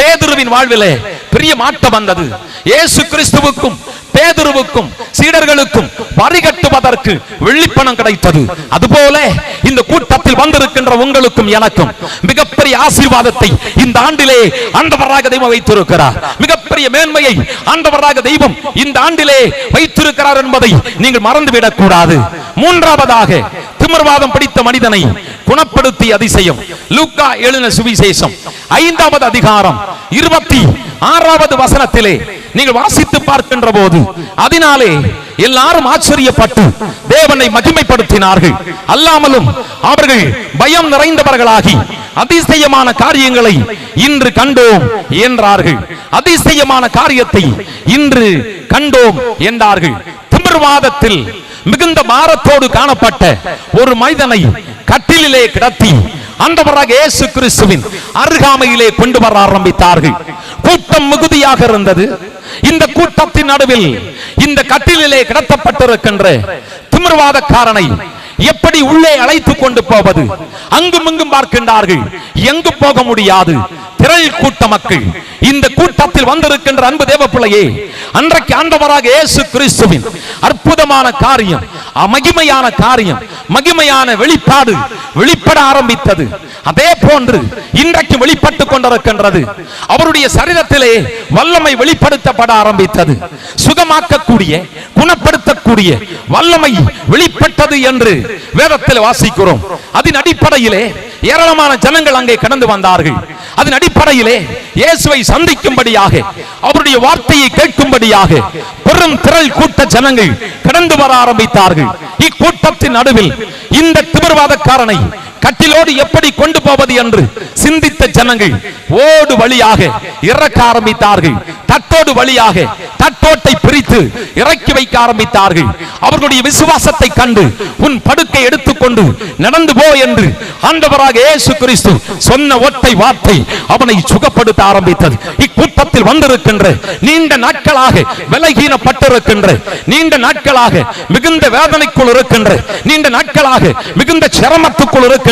பேதுருவின் வாழ்விலே பெரிய மாற்றம் வந்தது. இயேசு கிறிஸ்துவுக்கும் பேதுருவுக்கும் சீடர்களுக்கும் வரி கட்டுவதற்கு வெள்ளிப்பணம் கிடைத்தது. அதுபோல இந்த கூட்டத்தில் வந்திருக்கின்ற உங்களுக்கும் எனக்கும் மிகப்பெரிய ஆசீர்வாதத்தை இந்த ஆண்டிலே ஆண்டவராக தெய்வம் வைத்திருக்கிறார். மிகப்பெரிய மேன்மையை ஆண்டவராக தெய்வம் இந்த ஆண்டிலே வைத்திருக்கிறார் என்பதை நீங்கள் மறந்துவிடக் கூடாது. மூன்றாவதாக, திமிர்வாதம் பிடித்த மனிதனை குணப்படுத்திய அதிசயம். லூக்கா எழுதின சுவிசேஷம் 5வது அதிகாரம் 26வது வசனத்திலே நீங்கள் வாசித்து பார்க்கின்ற போது, அதனாலே எல்லாரும் ஆச்சரியப்பட்டு தேவனை மகிமைப்படுத்தினார்கள். அல்லாமலும் அவர்கள் பயம் நிறைந்தவர்களாகி அதிசயமான காரியங்களை இன்று கண்டோம் என்றார்கள். அதிசயமான காரியத்தை இன்று கண்டோம் என்றார்கள். திமிர்வாதத்தில் மிகுந்த பாரத்தோடு காணப்பட்ட ஒரு மனிதனை கட்டிலே கிடத்தி ஆண்டவராக இயேசு கிறிஸ்துவின் அருகாமையிலே கொண்டு வர ஆரம்பித்தார்கள். கூட்டம் மிகுதியாக இருந்தது. இந்த கூட்டத்தின் நடுவில் இந்த கட்டிலே கிடத்தப்பட்டிருக்கின்ற திமிர்வாதக்காரனை எப்படி உள்ளே அழைத்துக் கொண்டு போவது? அங்கும் இங்கும் பார்க்கின்றார்கள், எங்கு போக முடியாது. திரள் கூட்ட மக்கள் இந்த கூட்டத்தில் வந்திருக்கின்ற அன்பு தேவ பிள்ளையே, அன்றைக்கு ஆண்டவராக இயேசு கிறிஸ்துவின் அற்புதமான காரியம், மகிமையான காரியம், மகிமையான வெளிப்பாடு வெளிப்பட ஆரம்பித்தது. அதே போன்று இன்றைக்கு வெளிப்பட்டுக் கொண்டிருக்கின்றது. அவருடைய சரீரத்திலே வல்லமை வெளிப்படுத்தப்பட ஆரம்பித்தது. சுகமாக்கக்கூடிய, குணப்படுத்தக்கூடிய வல்லமை வெளிப்பட்டது என்று வேதத்தில் வாசிக்கிறோம். அதன் அடிப்படையிலே ஏராளமான ஜனங்கள் அங்கே கடந்து வந்தார்கள். அதன் அடிப்படையிலே இயேசுவை சந்திக்கும்படியாக, அவருடைய வார்த்தையை கேட்கும்படியாக பெரும் திரள் கூட்ட ஜனங்கள் கடந்து வர ஆரம்பித்தார்கள். இக்கூட்டத்தின் நடுவில் இந்த திமிர்வாதக்காரனை கட்டிலோடு எப்படி கொண்டு போவது என்று சிந்தித்த ஜனங்கள் ஓடு வழியாக இறக்க ஆரம்பித்தார்கள். தட்டோடு வழியாக தட்டோட்டை பிரித்து இறக்கி வைக்க ஆரம்பித்தார்கள். அவர்களுடைய விசுவாசத்தை கண்டு, உன் படுக்கை எடுத்துக்கொண்டு நடந்து போ என்று ஆண்டவராக இயேசு கிறிஸ்து சொன்ன ஒற்றை வார்த்தை அவனை சுகப்படுத்த ஆரம்பித்தது. இக்கூட்டத்தில் வந்திருக்கின்ற, நீண்ட நாட்களாக விலகீனப்பட்டிருக்கின்ற, நீண்ட நாட்களாக மிகுந்த வேதனைக்குள் இருக்கின்ற, நீண்ட நாட்களாக மிகுந்த சிரமத்துக்குள் இருக்கின்ற,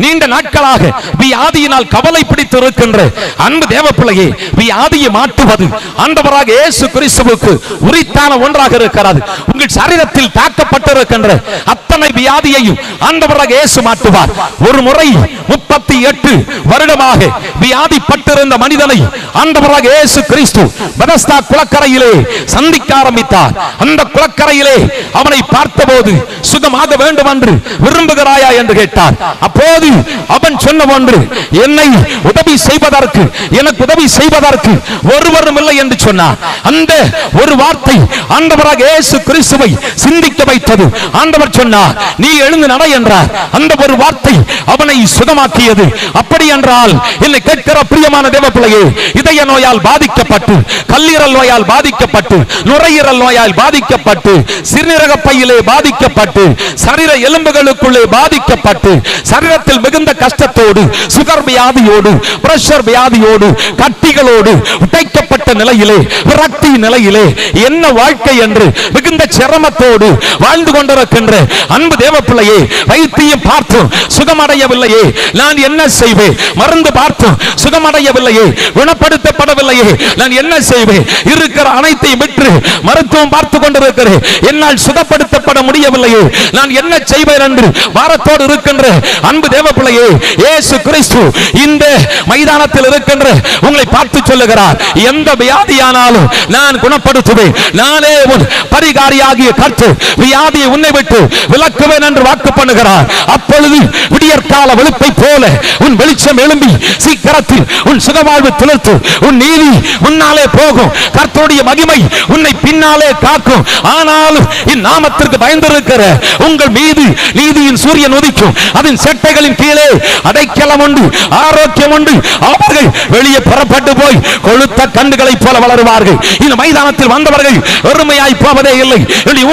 நீண்ட நாட்களாக வியாதியினால் கவலை பிடித்து இருக்கின்ற அன்பு தேவ பிள்ளையே, வியாதியை மாற்றுவது ஆண்டவராக இயேசு கிறிஸ்துவுக்கு உரித்தான ஒன்றாக இருக்கிறது. உங்கள் சரீரத்தில் தாக்கப்பட்டிருக்கின்ற அத்தனை வியாதியையும் ஆண்டவராக இயேசு மாற்றுவார். ஒரு முறை 38 வருடமாக வியாதிப்பட்டிருந்த மனிதனை ஆண்டவராக இயேசு கிறிஸ்து பெதஸ்தா குளக்கரையிலே சந்திக்க ஆரம்பித்தார். அந்த குளக்கரையிலே அவனை பார்த்தபோது, சுகமாக வேண்டும் என்று விரும்புகிறாயா என்று கேட்டார். அப்போது அவன் சொன்ன ஒன்று, என்னை உதவி செய்வதற்கு, எனக்கு உதவி செய்வதற்கு ஒருவரும் இல்லை என்று சொன்னார். அந்த ஒரு வார்த்தை ஆண்டவராக இயேசு கிறிஸ்துவை சிந்திக்க வைத்தது. ஆண்டவர் சொன்னார், நீ எழுந்து நட என்றார். அந்த ஒரு வார்த்தை அவனை சுகமாக்கியது. அப்படி என்றால் என்னை கேட்கிற பிரியமான தேவ பிள்ளையே, இதய நோயால் பாதிக்கப்பட்டு, கல்லீரல் நோயால் பாதிக்கப்பட்டு, நுரையீரல் நோயால் பாதிக்கப்பட்டு, சிறுநீரக பையிலே பாதிக்கப்பட்டு, சரீர எலும்புகளுக்குள்ளே பாதிக்கப்பட்டு, சரீரத்தில் மிகுந்த கஷ்டத்தோடு, சுகர் வியாதியோடு, பிரஷர் வியாதியோடு, கட்டிகளோடு, உடைக்கப்பட்ட நிலையிலே, விரக்தி நிலையிலே, என்ன வாழ்க்கை வாழ்க்கை என்று மிகுந்த சிரமத்தோடு வாழ்ந்து கொண்டிருக்கின்ற அன்பு தேவ பிள்ளையே, வைத்தியம் பார்த்தும் சுகமடையவில்லையே, நான் என்ன செய்வேன்? மருந்து பார்த்தும் சுகமடையவில்லையே, குணப்படுத்தப்படவில்லையே, நான் என்ன செய்வேன்? இருக்கிற அனைத்தையும் விற்று மருத்துவம் பார்த்து கொண்டிருக்கிறேன், என்னால் சுகப்படுத்தப்பட முடியவில்லையே, நான் என்ன செய்வேன் என்று வாரத்தோடு இருக்கின்ற அன்பு தேவ பிள்ளையே, இயேசு கிறிஸ்து இந்த மைதானத்தில் இருக்கின்ற உங்களை பார்த்து சொல்லுகிறார், எந்த வியாதியானாலும் நான் குணப்படுத்துவேன், நானே உன் பரிகாரியாகிய கர்த்தர், வியாதியை உன்னை விட்டு விலக்குவேன் என்று வாக்கு பண்ணுகிறார். அப்பொழுது விடியற்கால வெளுப்பை போல உன் வெளிச்சம் எழும்பி சீக்கிரத்தில் உன் சுகவாழ்வு துளர்த்து, உன் நீதி முன்னாலே போகும், கர்த்தருடைய மகிமை உன்னை பின்னாலே காக்கும். ஆனாலும் இந்நாமத்திற்கு பயந்திருக்கிற உங்கள் மீது நீதியின் சூரியன் உதிக்கும், அதன் செட்டைகளின் கீழே அடைக்கலம் உண்டு, ஆரோக்கியம் உண்டு. அவர்கள் வெளியே புறப்பட்டு போய் கொழுத்த கண்டுகளைப் போல வளருவார்கள். இந்த மைதானத்தில் வந்தவர்கள் வெறுமையாய் போவதே இல்லை.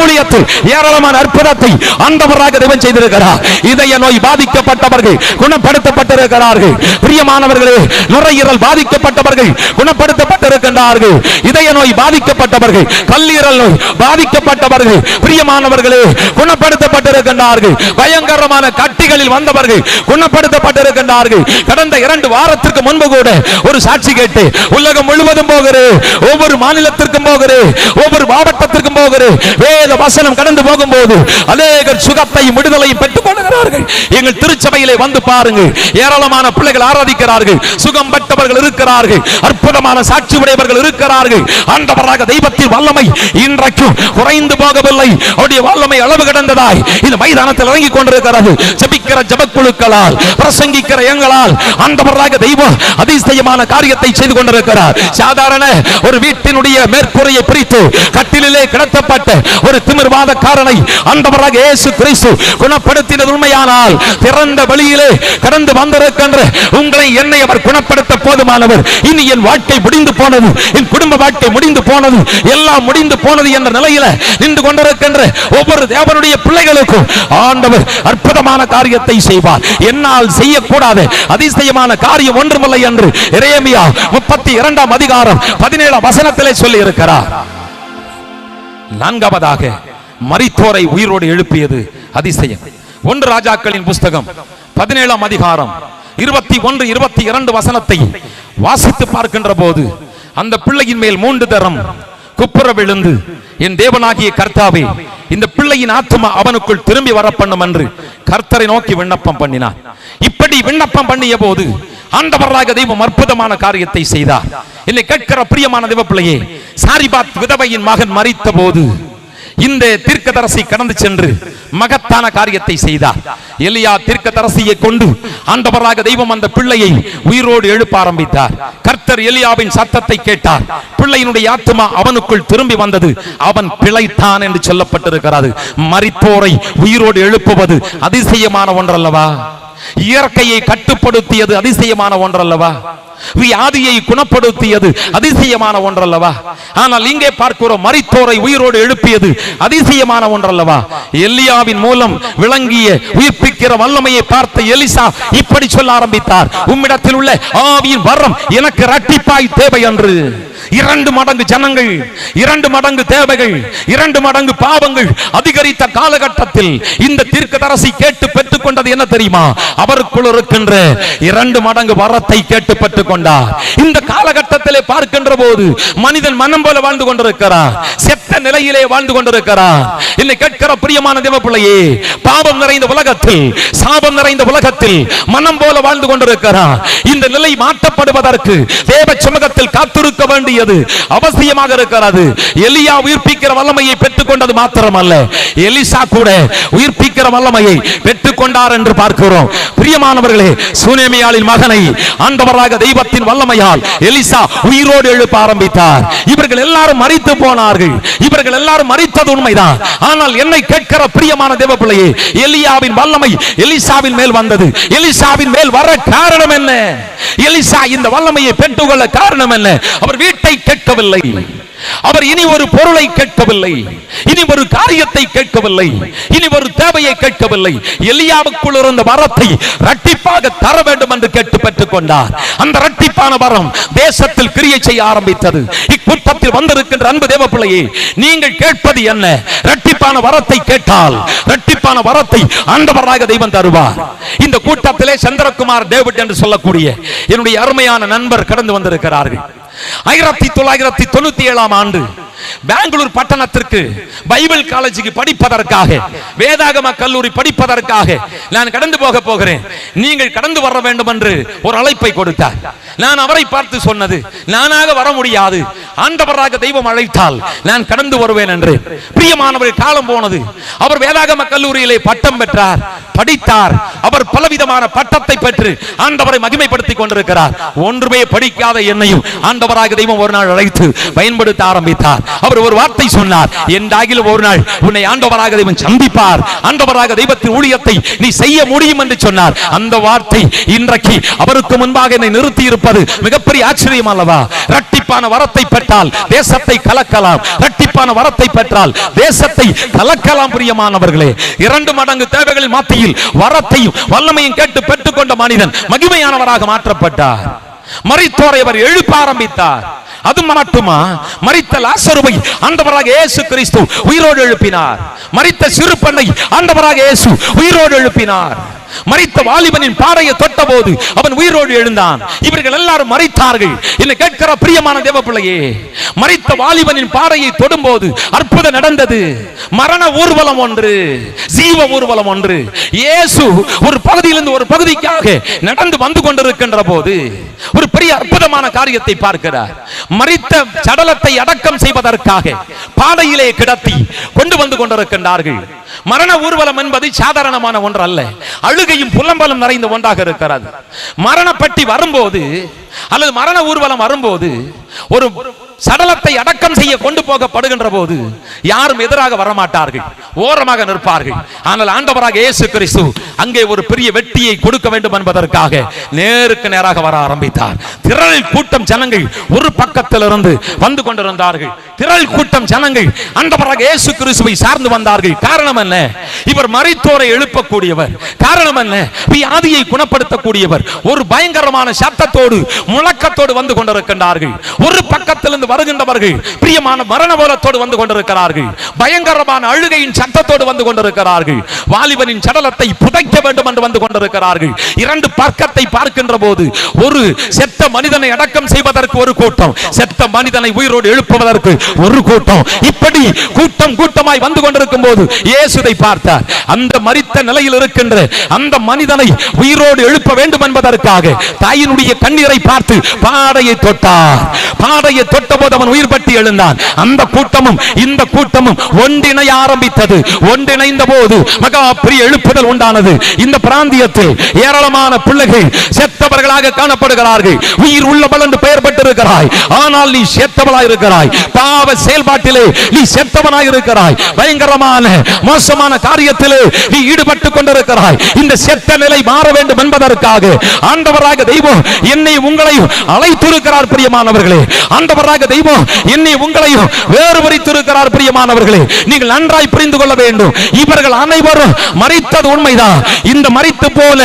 ஊழியத்தில் ஏராளமான அற்புதத்தை ஆண்டவராக தேவன் செய்திருக்கிறார். இதய நோய் பாதிக்கப்பட்டவர்கள் குணப்படுத்தப்பட்டிருக்கிறார்கள். பிரியமானவர்களே, நுரையீரல் பாதிக்கப்பட்டவர்கள் குணப்படுத்தப்பட்டிருக்கின்றார்கள். இதய நோய் பாதிக்கப்பட்டவர்கள், கல்லீரல் நோய் பாதிக்கப்பட்டவர்கள், பிரியமானவர்களே, குணப்படுத்தப்பட்டிருக்கின்றார்கள். பயங்கரமான கட்டிகளில் வந்தவர்கள் குணப்படுத்தப்பட்டிருக்கின்றார்கள். கடந்த 2 வாரத்திற்கு முன்பு கூட ஒரு சாட்சி கேட்டு உலகம் முழுவதும் போகிறேன், ஒவ்வொரு மாநிலத்திற்கும் போகிறேன், ஒவ்வொரு மாவட்டத்திற்கும் போகிறேன். வேத வசனம் கடந்து போகும்போது அநேகர் சுகத்தை விடுதலையும் பெற்றுக் கொள்கிறார்கள். எங்கள் திருச்சபையிலே வந்து பாருங்கள், ஏராளமான பிள்ளைகள் ஆராதிக்கிறார்கள், சுகம் பெற்றவர்கள் இருக்கிறார்கள், அற்புதமான சாட்சி உடையவர்கள் இருக்கிறார்கள். ஆண்டவராக தெய்வத்தின் வல்லமை இன்றைக்கும் குறைந்து போகவில்லை. அவருடைய வல்லமை அளவு கடந்ததாய் இந்த மைதானத்தில் இறங்கிக் கொண்டிருக்கிறது. ஜெபிக்கிற ஜெபக்குழுக்களால், பிரசங்கிக்கிற எங்களால் ஆண்டவராக தெய்வம் அதிசயமான காரியத்தை செய்து கொண்டிருக்கிறார். சாதாரண ஒரு வீட்டினுடைய மேற்கூரையை பிரித்து கட்டிலே கிடத்தப்பட்ட ஒரு திமிர்வாதக்காரனை ஆண்டவராக இயேசு கிறிஸ்து குணப்படுத்தினது உண்மையானால், திறந்த வெளியிலே கடந்து வந்திருக்கின்ற உங்களை என்னை அவர் குணப்படுத்த போதுமானவர். இனி என் வாழ்க்கை முடிந்து போனது, என் குடும்ப வாழ்க்கை முடிந்து போனது, எல்லாம் முடிந்து போனது என்ற நிலையில நின்று கொண்டிருக்கின்ற ஒவ்வொரு தேவனுடைய பிள்ளைகளுக்கும் ஆண்டவர் அற்புதமான காரியத்தை செய்வார். என்னால் செய்யக்கூடாத அதிசயமான காரியம் ஒன்றுமில்லை என்று எரேமியா 32ஆம் அதிகாரம் 17ஆம் வசனத்திலே சொல்லி இருக்கிறார். 4வதாக மரித்தோரை உயிரோடு எழுப்பியது அதிசயம். 1 ராஜாக்களின் புஸ்தகம் 17ஆம் அதிகாரம் 21, 22 வசனத்தை வாசித்து பார்க்கின்ற போது, அந்த பிள்ளையின் மேல் 3 தரம் குப்புற விழுந்து, என் தேவனாகிய கர்த்தாவே, இந்த பிள்ளையின் ஆத்துமா அவனுக்குள் திரும்பி வர பண்ணும் என்று கர்த்தரை நோக்கி விண்ணப்பம் பண்ணினார். இப்படி விண்ணப்பம் பண்ணிய போது ஆண்டவராக தெய்வம் அற்புதமான காரியத்தை செய்தார். என்னை கேட்கிற பிரியமான தேவ பிள்ளையே, சாரிபாத் விதவையின் மகன் மரித்த போது இந்த தீர்க்கதரிசி கடந்து சென்று மகத்தான காரியத்தை செய்தார். எலியா தீர்க்கதரிசியை கொண்டு ஆண்டவராக தெய்வம் அந்த பிள்ளையை உயிரோடு எழுப்ப ஆரம்பித்தார். கர்த்தர் எலியாவின் சத்தத்தை கேட்டார். பிள்ளையினுடைய ஆத்துமா அவனுக்குள் திரும்பி வந்தது. அவன் பிழைத்தான் என்று சொல்லப்பட்டிருக்கிறது. மரித்தோரை உயிரோடு எழுப்புவது அதிசயமான ஒன்றல்லவா? இயற்கையை கட்டுப்படுத்தியது அதிசயமான ஒன்றல்லவா? வியாதியை குணப்படுத்தியது அதிசயமான ஒன்றல்லவா? ஆனால் இங்கே பார்க்கிறோம், மரித்தோரை உயிரோடு எழுப்பியது அதிசயமான ஒன்றல்லவா? எலியாவின் மூலம் விளங்கிய உயிர்ப்பிக்கிற வல்லமையை பார்த்த எலிசா இப்படி சொல்ல ஆரம்பித்தார், உம்மிடத்தில் உள்ள ஆவியின் வரம் எனக்கு இரட்டிப்பாய் தேவை என்று. 2 மடங்கு ஜனங்கள், 2 மடங்கு தேவைகள், 2 மடங்கு பாவங்கள் அதிகரித்த காலகட்டத்தில் இந்த தீர்க்கதரிசி கேட்டு பெற்றுக் கொண்டது என்ன தெரியுமா? அவருக்குள் இருக்கின்ற 2 மடங்கு வரத்தை கேட்டு பெற்றுக் கொண்டார். இந்த காலகட்டத்திலே பார்க்கின்ற போது மனிதன் மனம் போல வாழ்ந்து கொண்டிருக்கிறார், செத்த நிலையிலே வாழ்ந்து கொண்டிருக்கிறார். என்னை கேட்கிற பிரியமான தேவ பிள்ளையே, பாவம் நிறைந்த உலகத்தில், சாபம் நிறைந்த உலகத்தில் மனம் போல வாழ்ந்து கொண்டிருக்கிறார். இந்த நிலை மாற்றப்படுவதற்கு தேவ சமூகத்தில் காத்திருக்க வேண்டியது அவசியமாக இருக்கிறது. எலியா உயிர்ப்பிக்கிற வல்லமையை பெற்றுக் கொண்டது மாத்திரமல்ல, எலிசா கூட உயிர்ப்பிக்கிற வல்லமையை பெற்றுக் கொண்டார் என்று பார்க்கிறோம். பிரியமானவர்களே, சூனேமியாளின் மகனை ஆண்டவராக தெய்வத்தின் வல்லமையால் எலிசா உயிரோடு எழுப்ப ஆரம்பித்தார். இவர்கள் எல்லாரும் மரித்து போனார்கள். இவர்கள் எல்லாரும் மரித்தது உண்மைதான். ஆனால் என்னை கேட்கிற பிரியமான தேவ பிள்ளையே, எலியாவின் வல்லமை எலிசாவின் மேல் வந்தது. எலிசாவின் மேல் வர காரணம் என்ன? எலிசா இந்த வல்லமையை பெற்றுக்கொள்ள காரணம் என்ன? அவர் வீட்டை கேட்கவில்லை, அவர் இனி ஒரு பொருளை கேட்கவில்லை, இனி ஒரு காரியத்தை கேட்கவில்லை, இனி ஒரு தேவையை கேட்கவில்லை. எலியாவுக்குள் இருந்த வரத்தை இரட்டிப்பாக தர வேண்டும் என்று கேட்டு பெற்றுக் கொண்டார். அந்த இரட்டிப்பான வரம் தேசத்தில் கிரியை செய்ய ஆரம்பித்தது. இக்கூட்டத்தில் வந்திருக்கின்ற அன்பு தேவ பிள்ளையே, நீங்கள் கேட்பது என்ன? இரட்டிப்பான வரத்தை கேட்டால் இரட்டிப்பான வரத்தை ஆண்டவராக தெய்வம் தருவார். இந்த கூட்டத்திலே சந்திரகுமார் டேவிட் என்று சொல்லக்கூடிய என்னுடைய அருமையான நண்பர் கடந்து வந்திருக்கிறார்கள். 1997 ஆண்டு பெங்களூர் பட்டணத்திற்கு பைபிள் காலேஜுக்கு படிப்பதற்காக, வேதாகம கல்லூரி படிப்பதற்காக நான் கடந்து போகிறேன். நீங்கள் கடந்து வர வேண்டும் என்று ஒரு அழைப்பை கொடுத்தார். நான் அவரை பார்த்து சொன்னது, நானாக வர முடியாது, ஆண்டவராக தெய்வம் அழைத்தால் நான் கடந்து வருவேன் என்று. பிரியமானவர், காலம் போனது. அவர் வேதாகம கல்லூரியிலே பட்டம் பெற்றார், படித்தார். அவர் பலவிதமான பட்டத்தை பெற்று ஆண்டவரை மகிமைப்படுத்திக் கொண்டிருக்கிறார். ஒன்றுமே படிக்காத என்னையும் ஆண்டவராக தெய்வம் ஒரு நாள் அழைத்து பயன்படுத்த ஆரம்பித்தார். அவர் ஒரு வார்த்தை சொன்னார், என்றாகிலும் ஒரு நாள் உன்னை ஆண்டவராக தெய்வம் சந்திப்பார், ஆண்டவராக தெய்வத்தின் ஊழியத்தை நீ செய்ய முடியும் என்று சொன்னார். அந்த வார்த்தை இன்றைக்கு அவருக்கு முன்பாக என்னை நிறுத்தி இருப்பது மிகப்பெரிய ஆச்சரியம் அல்லவா? இரட்டிப்பான வரத்தை பெற்றால் தேசத்தை கலக்கலாம், இரட்டிப்பான வரத்தை பெற்றால் தேசத்தை கலக்கலாம். பிரியமானவர்களே, 2 மடங்கு தேவைகள் மத்தியில் வரத்தையும் வல்லமையும் கேட்டு பெற்றுக்கொண்ட மனிதன் மகிமையானவராக மாற்றப்பட்டார். மரித்தோரை அவர் எழுப்ப ஆரம்பித்தார். அது மட்டுமா, மரித்த லாசருவை ஆண்டவராக இயேசு கிறிஸ்து உயிரோடு எழுப்பினார். மரித்த சிறு பெண்ணை ஆண்டவராக இயேசு உயிரோடு எழுப்பினார். மரித்த வாலிபனின் பாறையை தொட்ட போது அவன் உயிரோடு எழுந்தான். இவர்கள் எல்லாரும் மரித்தார்கள். என்னை கேட்கிற பிரியமான தேவ பிள்ளையே, மரித்த வாலிபனின் பாறையை தொடும்போது அற்புதம் நடந்தது. மரண ஊர்வலம் ஒன்று, ஜீவ ஊர்வலம் ஒன்று. இயேசு ஒரு பகுதியிலிருந்து ஒரு பகுதிக்காக நடந்து வந்து கொண்டிருக்கின்ற போது ஒரு பெரிய அற்புதமான காரியத்தை பார்க்கிறார். மரித்த சடலத்தை அடக்கம் செய்வதற்காக பாடையிலே கிடத்தி கொண்டு வந்து கொண்டிருக்கின்றார்கள். மரண ஊர்வலம் என்பது சாதாரணமான ஒன்று அல்ல, அழுகையும் புலம்பலும் நிறைந்த ஒன்றாக இருக்கிறது. மரணப்பட்டி வரும்போது அல்லது மரண ஊர்வலம் வரும்போது ஒரு சடலத்தை அடக்கம் செய்ய கொண்டு போகப்படுகின்ற போது யாரும் எதிராக வரமாட்டார்கள், ஓரமாக நிற்பார்கள். ஆனால் ஆண்டவராக இயேசு கிறிஸ்து அங்கே ஒரு பெரிய வெட்டியை கொடுக்க வேண்டும் என்பதற்காக நேருக்கு நேராக வர ஆரம்பித்தார். திரள் கூட்டம் ஜனங்கள் ஒரு பக்கத்திலிருந்து வந்து கொண்டிருந்தார்கள். திரள் கூட்டம் ஜனங்கள் ஆண்டவராக இயேசு கிறிஸ்துவை சார்ந்து வந்தார்கள். காரணம் என்ன? இவர் மரித்தோரை எழுப்பக்கூடியவர். காரணம் என்ன? வியாதியை குணப்படுத்தக்கூடியவர். ஒரு பயங்கரமான சத்தத்தோடு முழக்கத்தோடு வந்து கொண்டிருக்கின்றார்கள். ஒரு பக்கத்திலிருந்து வருகின்றவர்கள் பிரியமான மரண ஓலத்தோடு வந்து கொண்டிருக்கிறார்கள். பயங்கரமான அழுகையின் சத்தத்தோடு வந்து கொண்டிருக்கிறார்கள். வாலிபனின் சடலத்தை புதைக்க வேண்டும் என்று வந்து கொண்டிருக்கிறார்கள். 2 பக்கத்தை பார்க்கின்ற போது ஒரு செத்த மனிதனை அடக்கம் செய்வதற்கு ஒரு கூட்டம், செத்த மனிதனை உயிரோடு எழுப்புவதற்கு ஒரு கூட்டம். இப்படி கூட்டம் கூட்டமாய் வந்து கொண்டிருக்கும் போது இயேசுவை பார்த்தார். அந்த மரித்த நிலையில் இருக்கின்ற அந்த மனிதனை உயிரோடு எழுப்ப வேண்டும் என்பதற்காக தாயினுடைய கண்ணீரை பார்த்து பாடையை தொட்டார். பாடையை தொட்ட போது அவன் உயிர் பற்றி எழுந்தான். அந்த கூட்டமும் இந்த கூட்டமும் ஒன்றிணைய ஆரம்பித்தது. ஒன்றிணைந்த போது மகா பெரிய எழுப்புதல் உண்டானது. இந்த பிராந்தியத்தில் ஏராளமான பிள்ளைகள் செத்தவர்களாக காணப்படுகிறார்கள். உயிர் உள்ளவள் என்று பெயர் பெற்றிருக்கிறாய், ஆனால் நீ செத்தவளாய் இருக்கிறாய். பாவ செயல்பாட்டிலே நீ செத்தவனாய் இருக்கிறாய். பயங்கரமான மோசமான காரியத்திலே நீ ஈடுபட்டுக் கொண்டிருக்கிறாய். இந்த செத்த நிலை மாற வேண்டும் என்பதற்காக ஆண்டவராக தெய்வம் என்னை உங்களையும் அழைத்திருக்கிறார். பிரியமானவர்களே, ஆண்டவராக தெய்வம் என்னை உங்களையும் வேறுபடுத்தியிருக்கிறார். பிரியமானவர்களே, நீங்கள் நன்றாய் புரிந்து கொள்ள வேண்டும். இவர்கள் அனைவரும் மரித்தது உண்மைதான். இந்த மரித்து போல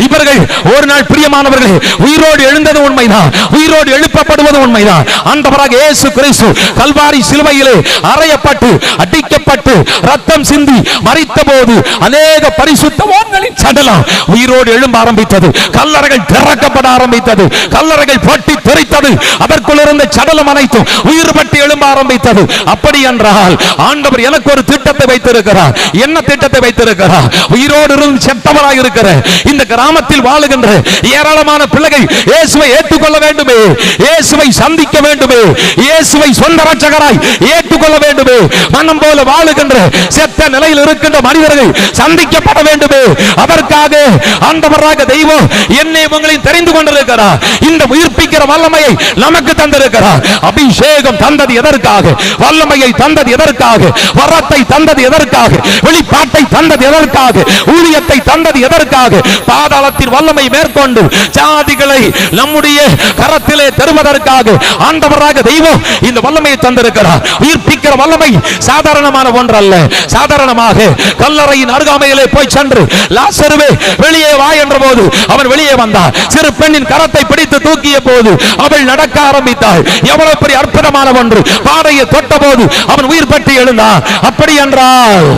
இவர்கள் ஒரு நாள் பிரியமானவர்களே உயிரோடு எழுந்தது உண்மைதான், உயிரோடு எழுப்பப்படுவது உண்மைதான். ஆண்டவராக இயேசு கிறிஸ்து கல்வாரி சிலுவையிலே அறையப்பட்டு அடிக்கப்பட்டு ரத்தம் சிந்தி மரித்த போது அநேக பரிசுத்தவான்களின் சடலம் உயிரோடு எழும்ப ஆரம்பித்தது. கல்லறைகள் திறக்கப்பட ஆரம்பித்தது. கல்லறைகள் பட்டி தெரித்தது. அதற்குள் இருந்த சடலம் அனைத்தும் உயிர் பட்டி எழும்ப ஆரம்பித்தது. அப்படி என்றால் ஆண்டவர் எனக்கு ஒரு திட்டத்தை வைத்திருக்கிறார். என்ன திட்டத்தை வைத்திருக்கிறார்? உயிரோடு இருந்து செத்தவராக இருக்கிற இந்த கிராமத்தில் வாழுகின்ற ஏராளமான பிள்ளைகள் இயேசுவை ஏற்றுக்கொள்ள வேண்டுமே, இயேசுவை சந்திக்க வேண்டுமே, இயேசுவை சொந்த ரட்சகராய் ஏற்றுக்கொள்ள வேண்டுமே. மனம் போல வாழுகின்ற செத்த நிலையில் இருக்கின்ற மனிதர்கள் சந்திக்கப்பட வேண்டுமே. அதற்காக ஆண்டவராக தெய்வம் என்னை உங்களை தெரிந்து கொண்டிருக்கிறார். இந்த உயிர்ப்பிக்கிற வல்லமையை நமக்கு தந்திருக்கிறார். அபிஷேகம் தந்தது எதற்காக? வல்லமையை தந்தது எதற்காக? வரத்தை தந்தது எதற்காக? வெளிப்பாட்டை தந்தது எதற்காக? ஊழியத்தை தந்தது எதற்காக? பாதாளத்தின் வல்லமை மேற்கொண்டு ஜாதிகளை நம்முடைய கரத்திலே தருவதற்காக ஆண்டவராக தெய்வம் இந்த வல்லமையை தந்திருக்கிறார். உயிர்ப்பிக்கிற வல்லமை சாதாரணமான ஒன்றல்ல. சாதாரணமாக கல்லறையின் அருகாமையிலே போய் சென்று லாசருவே வெளியே வா என்ற போது அவன் வெளியே வந்தார். சிறு பெண்ணின் கரத்தை பிடித்து தூக்கிய போது அவள் நடக்க ஆரம்பித்தாள். எவ்வளவு பெரிய அற்புதமான ஒன்று! பாடையை தொட்ட போது அவன் உயிர் பெற்று எழுந்தான். அப்படி என்றால்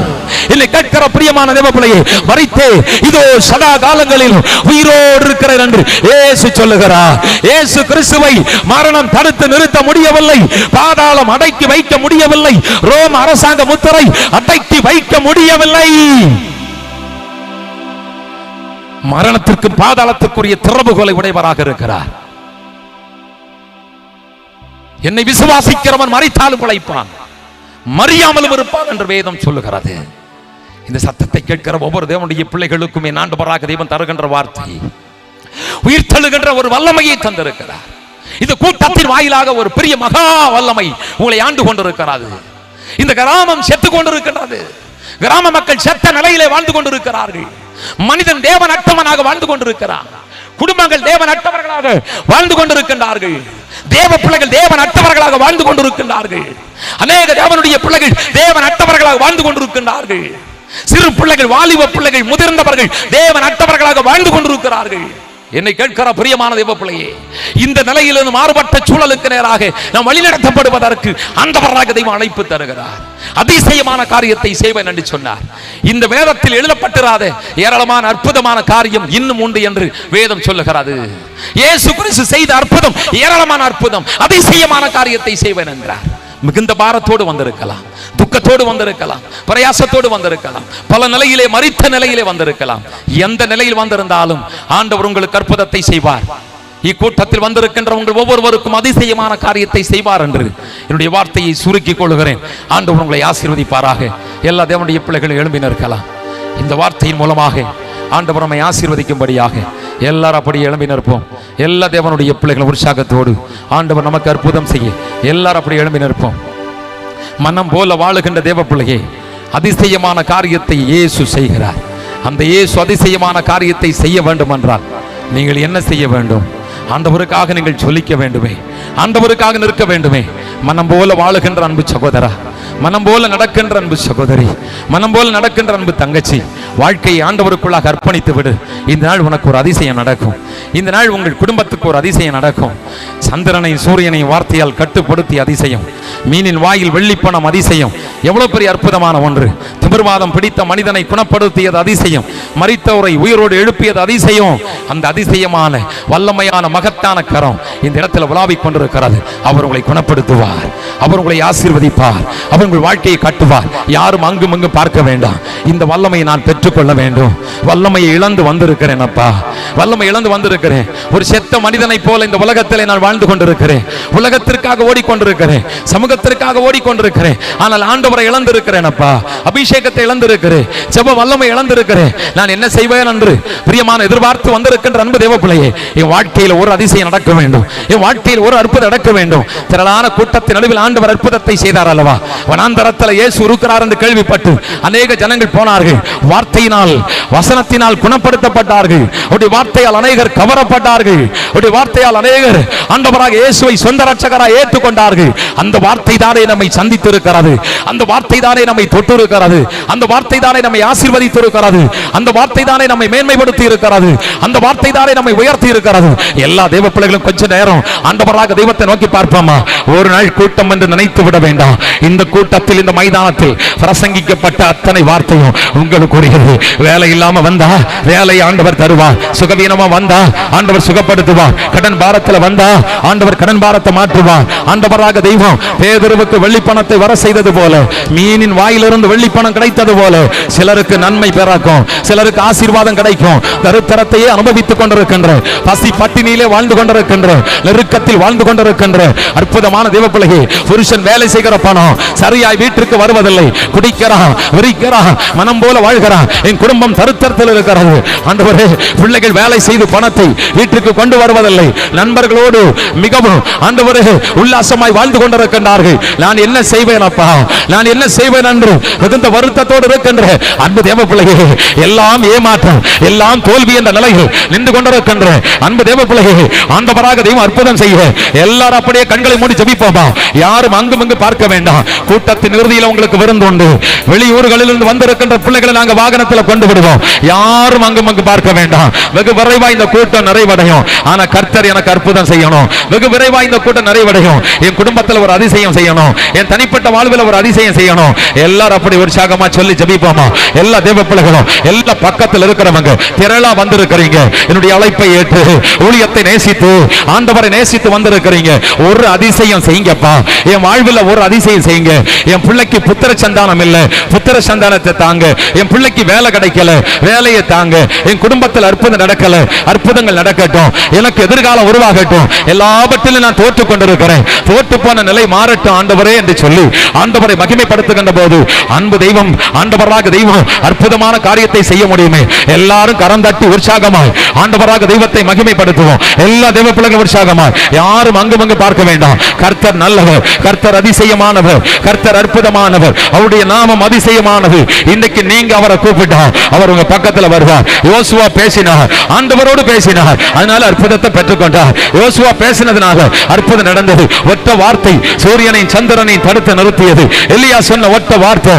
என்னை கேட்கிற பிரியமான தேவப்பிள்ளையே, மரித்தே இதோ சதா காலங்களில் உயிரோடு இருக்கிறேன் என்று இயேசு சொல்லுகிறார். இயேசு கிறிஸ்துவை மரணம் தடுத்து நிறுத்த முடியவில்லை, பாதாளம் அடக்கி வைக்க முடியவில்லை, ரோம் அரசாங்க முத்திரை அடக்கி வைக்க முடியவில்லை. மரணத்திற்கு பாதாளத்துக்குரிய திறவுகோலை உடையவராக இருக்கிறார். என்னை விசுவாசிக்கிறவன் மரித்தாலும் பிழைப்பான், மறியாமலும் இருப்பான் என்று வேதம் சொல்லுகிறது. இந்த சத்தத்தை கேட்கிற ஒவ்வொரு தேவனுடைய பிள்ளைகளுக்கும் என் ஆண்டவராக தெய்வம் தருகின்ற வார்த்தை, உயிர் தழுகின்ற ஒரு வல்லமையை தந்திருக்கிறார். இந்த கூட்டத்தின் வாயிலாக ஒரு பெரிய மகா வல்லமை உங்களை ஆண்டு கொண்டிருக்கிறது. இந்த கிராமம் செத்து கொண்டிருக்கிறது. கிராம மக்கள் செத்த நிலையிலே வாழ்ந்து கொண்டிருக்கிறார்கள். மனிதன் தேவனற்றவனாக வாழ்ந்து கொண்டிருக்கிறார். குடும்பங்கள் தேவனற்றவர்களாக வாழ்ந்து கொண்டிருக்கின்றார்கள். தேவ பிள்ளைகள் தேவனற்றவர்களாக வாழ்ந்து கொண்டிருக்கின்றார்கள். அநேக தேவனுடைய பிள்ளைகள் தேவனற்றவர்களாக வாழ்ந்து கொண்டிருக்கின்றார்கள். சிறு பிள்ளைகள், வாலிப பிள்ளைகள், முதிர்ந்தவர்கள் தேவனற்றவர்களாக வாழ்ந்து கொண்டிருக்கிறார்கள். என்னை கேட்கிற பிரியமான தேவ பிள்ளையே, இந்த நிலையிலிருந்து மாறுபட்ட சூழலுக்கு நேராக நாம் வழிநடத்தப்படுவதற்கு ஆண்டவராக தெய்வம் அழைப்பு தருகிறார். அதிசயமான காரியத்தை செய்வேன் என்று சொன்னார். இந்த வேதத்தில் எழுதப்பட்டிராத ஏராளமான அற்புதமான காரியம் இன்னும் உண்டு என்று வேதம் சொல்லுகிறது. இயேசு கிறிஸ்து செய்த அற்புதம், ஏராளமான அற்புதம், அதிசயமான காரியத்தை செய்வேன் என்றார். மிகுந்த பாரத்தோடு வந்திருக்கலாம், துக்கத்தோடு வந்திருக்கலாம், பிரயாசத்தோடு வந்திருக்கலாம், பல நிலையிலே மரித்த நிலையிலே வந்திருக்கலாம். எந்த நிலையில் வந்திருந்தாலும் ஆண்டவர் உங்களுக்கு அற்புதத்தை செய்வார். இக்கூட்டத்தில் வந்திருக்கின்ற உங்கள் ஒவ்வொருவருக்கும் அதிசயமான காரியத்தை செய்வார் என்று என்னுடைய வார்த்தையை சுருக்கிக் கொள்கிறேன். ஆண்டவர் உங்களை ஆசீர்வதிப்பாராக. எல்லா தேவனுடைய பிள்ளைகளும் எழும்பி நிற்கலாம். இந்த வார்த்தையின் மூலமாக ஆண்டவர் நம்மை ஆசீர்வதிக்கும்படியாக எல்லாரும் அப்படியே எழும்பி நிற்போம். எல்லா தேவனுடைய பிள்ளைகளும் உற்சாகத்தோடு ஆண்டவர் நமக்கு அற்புதம் செய்ய எல்லாரும் அப்படியே எழும்பி நிற்போம். மனம் போல வாழுகின்ற தேவ பிள்ளையே, அதிசயமான காரியத்தை இயேசு செய்கிறார். அந்த இயேசு அதிசயமான காரியத்தை செய்ய வேண்டும் என்றால் நீங்கள் என்ன செய்ய வேண்டும்? ஆண்டவருக்காக நீங்கள் சொல்லிக்க வேண்டுமே, ஆண்டவருக்காக நிற்க வேண்டுமே. மனம் போல வாழுகின்ற அன்பு சகோதரா, மனம் போல நடக்கின்ற அன்பு சகோதரி, மனம் போல நடக்கின்ற அன்பு தங்கச்சி, வாழ்க்கையை ஆண்டவருக்குள்ளாக அர்ப்பணித்து விடு. இந்த நாள் உனக்கு ஒரு அதிசயம் நடக்கும். இந்த நாள் உங்கள் குடும்பத்துக்கு ஒரு அதிசயம் நடக்கும். சந்திரனை சூரியனை வார்த்தையால் கட்டுப்படுத்திய அதிசயம், மீனின் வாயில் வெள்ளிப்பணம் அதிசயம், எவ்வளவு பெரிய அற்புதமான ஒன்று. திமிர்வாதம் பிடித்த மனிதனை குணப்படுத்தியது அதிசயம், மரித்தவரை உயிரோடு எழுப்பியது அதிசயம். அந்த அதிசயமான வல்லமையான மகத்தான கரம் இந்த இடத்துல உலாவிக் கொண்டிருக்கிறது. அவர் உங்களை குணப்படுத்துவார், அவர் உங்களை ஆசீர்வதிப்பார், அவர் உங்கள் வாழ்க்கையை கட்டுவார். யாரும் அங்கும் அங்கும் பார்க்க வேண்டாம். இந்த வல்லமையை நான் பெற்றுக்கொள்ள வேண்டும். வல்லமையை இழந்து வந்திருக்கிறேன் அப்பா, வல்லமை இழந்து வந்திருக்கிறேன். ஒரு செத்த மனிதனை போல இந்த உலகத்திலே நான் வாழ்ந்து கொண்டிருக்கிறேன். உலகத்திற்காக ஓடிக்கொண்டிருக்கிறேன், சமூகத்திற்காக ஓடிக்கொண்டிருக்கிறேன். ஆனால் ஆண்டவரை இழந்திருக்கிறேன் அப்பா, அபிஷேகத்தை இழந்திருக்கிறேன், ஜெப வல்லமை இழந்திருக்கிறேன். நான் என்ன செய்வேன் என்று பிரியமான எதிர்பார்த்து வந்திருக்கின்ற அன்பு தேவ பிள்ளையே, என் வாழ்க்கையில் ஒரு அதிசயம் நடக்க வேண்டும், என் வாழ்க்கையில் ஒரு அற்புதம் நடக்க வேண்டும். திரளான கூட்டத்தின் நடுவில் ஆண்டவர் அற்புதத்தை செய்தார் அல்லவா? வனாந்தரத்தில் இயேசு இருக்கிறார் என்று கேள்விப்பட்டு அநேக ஜனங்கள் போனார்கள். வார்த்தையினால் வசனத்தினால் குணப்படுத்தப்பட்டார்கள். அவருடைய வார்த்தையால் அநேகர் கவரப்பட்டார்கள். அவருடைய வார்த்தையால் அநேகர் ஆண்டவராக இயேசுவை சொந்த இரட்சகராக ஏற்றுக்கொண்டார்கள். அந்த வார்த்தை தானே நம்மை சந்தித்து இருக்கிறது, அந்த வார்த்தை தானே நம்மை தொட்டு இருக்கிறது, அந்த வார்த்தை தானே நம்மை ஆசீர்வதித்து இருக்கிறது, அந்த வார்த்தை தானே நம்மை மேன்மைப்படுத்தி இருக்கிறது, அந்த வார்த்தை தானே நம்மை உயர்த்தி இருக்கிறது. எல்லா தேவ பிள்ளைகளும் கொஞ்ச நேரம் ஆண்டவராக தெய்வத்தை நோக்கி பார்ப்போமா? ஒரு நாள் கூட்டம் என்று நினைத்து விட வேண்டாம். இந்த கூட்டத்தில், இந்த மைதானத்தில் பிரசங்கிக்கப்பட்ட அத்தனை வார்த்தையும் உங்களுக்கு உரியது. வேலை இல்லாம வந்தா வேலை ஆண்டவர் தருவார், சுகவீனமா வந்தா ஆண்டவர் சுகப்படுத்துவார், கடன் பாரத்தில் வந்தா ஆண்டவர் கடன் பாரத்தை மாற்றுவார். ஆண்டவராக தெய்வம் பேதுருவுக்கு வெள்ளிப்பணத்தை வர செய்தது போல, மீனின் வாயிலிருந்து வெள்ளிப்பணம் கிடைத்தது போல சிலருக்கு நன்மை பிறக்கும், சிலருக்கு சிலருக்கு ஆசீர்வாதம் கிடைக்கும், தருத்தரத்தையே அனுபவித்துக் கொண்டிருக்கின்ற, பசி பட்டினியிலே வாழ்ந்து கொண்டிருக்கின்ற, நெருக்கத்தில் வாழ்ந்து கொண்டிருக்கின்ற அற்புதமான தேவ பிள்ளையே, புருஷன் வேலை செய்கிற பணம் சரியாய் வீட்டிற்கு வருவதில்லை, குடிக்கிறான், விரிக்கிறான், மனம் போல வாழ்கிறான், என் குடும்பம் தருத்தரத்தில் இருக்கிறது. ஆண்டவரே, பிள்ளைகள் வேலை செய்து பணத்தை வீட்டிற்கு கொண்டு வருவதில்லை, நண்பர்களோடு மிகவும் ஆண்டவரே உல்லாசமாய் வாழ்ந்து கொண்டிருக்கின்றார்கள். நான் என்ன செய்வேன் அப்பா, நான் என்ன செய்வேன் என்று மிகுந்த வருத்தத்தோடு இருக்கின்ற அன்பு தேவ பிள்ளையே, எல்லாம் ஏமாற்றம், எல்லாம் தோல்வி என்ற நிலையில் நின்று கொண்டிருக்கின்ற அன்பு தேவ பிள்ளையே, ஆண்டவராக தெய்வம் அற்புதம் செய்ய எல்லாரும் அப்படியே கண்களை மூடி ஜெபிப்போமா. யாரும் அங்கு பார்க்க வேண்டாம். கூட்டத்தின் இறுதியில் உங்களுக்கு விருந்து உண்டு. வெளியூர்களில் இருந்து வந்திருக்கின்ற பிள்ளைகளை நாங்கள் வாகனத்தில் கொண்டு விடுவோம். யாரும் அங்கு பார்க்க வேண்டாம். வெகு விரைவா இந்த கூட்டம் நிறைவடையும். ஆனா கர்த்தர் எனக்கு அற்புதம் செய்யணும். வெகு விரைவா இந்த கூட்டம் நிறைவடையும். என் குடும்பத்தில் ஒரு அதிசயம் செய்யணும், என் தனிப்பட்ட வாழ்வில் ஒரு அதிசயம் செய்யணும். எல்லாரும் அப்படி உற்சாகமா சொல்லி ஜெபிப்போமா. எல்லா தேவ பிள்ளைகளும், எல்லா பக்கத்தில் இருக்கிறவங்க திரளா வந்திருக்கிறீங்க. என்னுடைய அழைப்பை ஏற்று ஊழியத்தை நேசித்து ஆண்டவரை நேசித்து வந்திருக்கிறீங்க. ஒரு அதிசயம் செய்யுங்கப்பா, என் வாழ்வில் ஒரு அதிசயம் செய்யுங்க. என் பிள்ளைக்கு புத்திர சந்தானம் இல்ல, புத்திர சந்தானத்தை தாங்க. என் பிள்ளைக்கு வேலை கிடைக்கல, வேலையை தாங்க. என் குடும்பத்தில் அற்புதம் நடக்கல, அற்புதங்கள் நடக்கட்டும். எனக்கு எதிர்காலம் உருவாகட்டும். எல்லாவற்றிலும் நான் தோற்று கொண்டிருக்கிறேன், தோற்று போன நிலை மாறட்டும் ஆண்டவரே என்று சொல்லி ஆண்டவரை மகிமைப்படுத்துகின்ற போது அன்பு தெய்வம், ஆண்டவராக தெய்வம் அற்புதமான காரியத்தை செய்ய முடியுமே. எல்லாரும் கரம் தட்டி உற்சாகமாய் ஆண்டவராக தெய்வத்தை மகிமைப்படுத்துவோம். எல்லா தேவ பிள்ளைகள் உற்சாகமாய், யாரும் அங்கு பார்க்க வேண்டாம். கர்த்தர் நல்லவர், கர்த்தர் அதிசயமானவர், கர்த்தர் அற்புதமானவர், அவருடைய நாமம் அதிசயமானது. இன்னைக்கு நீங்க அவரை கூப்பிட்டா அவர் உங்க பக்கத்துல வருவார். யோசுவா பேசினார், ஆண்டவரோடு பேசினார், அதனால அற்புதத்தை பெற்றுக்கொண்டார். யோசுவா பேசினதுனால அற்புதம் நடந்தது. ஒற்ற வார்த்தை சூரியனை சந்திரனை தடுத்து நிறுத்தியது. எலியா சொன்ன ஒற்ற வார்த்தை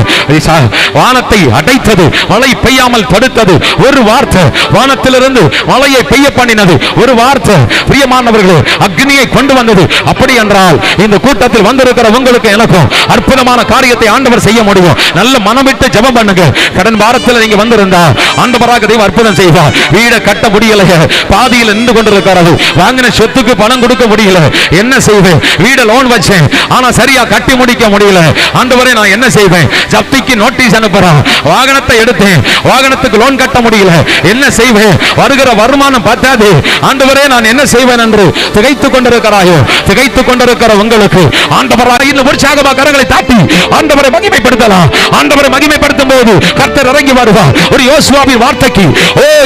வானத்தை அடைத்தது, மழை பெய்யாமல் தடுத்தது. ஒரு வார்த்தை வானத்திலிருந்து மழையை பெய்ய பண்ணினது. ஒரு வார்த்தை பிரியமானவர்களே அக்னியை கொண்டு வந்தது. அப்படி என்றால் இந்த கூட்டத்தில் வந்திருக்கிற உங்களுக்கு எனக்கும் அற்புதமான காரியத்தை ஆண்டவர் செய்ய முடியும். நல்ல மனமிட்டு ஜெபம் பண்ணுங்க. கடன் வாரத்தில் நீங்க வந்திருந்தா ஆண்டவராக தெய்வம் அற்புதம் செய்வார். வீட கட்ட முடியலையே, பாதியில் நின்று கொண்டிருக்கிறது. வாங்கின சொத்துக்கு பணம் கொடுக்க முடியல, என்ன செய்வேன்? வீட லோன் வச்சேன், ஆனா சரியா கட்டி முடிக்க முடியல. ஆண்டவரே நான் என்ன செய்வேன்? ஜப்திக்கு நோட்டீஸ் அனுப்புறான். வாகனத்தை எடுத்தேன், வாகனத்துக்கு லோன் கட்ட முடியல, என்ன செய்வேன்? வருகிற வருமானம் பார்த்தாது. ஆண்டவரே நான் என்ன செய்வேன் என்று திகைத்துக் கொண்டிருக்கிறாயோ, திகைத்துக் கொண்டிருக்கிற உங்களுக்கு ஆண்டவராக இன்னும் உற்சாகமா கரங்களை தாட்டி ஆண்டவரை மகிமைப்படுத்தலாம். ஆண்டவரை மகிமைப்படுத்தும் போது கர்த்தர் இறங்கி வருவார். ஒரு யோசுவாவின் வார்த்தைக்கு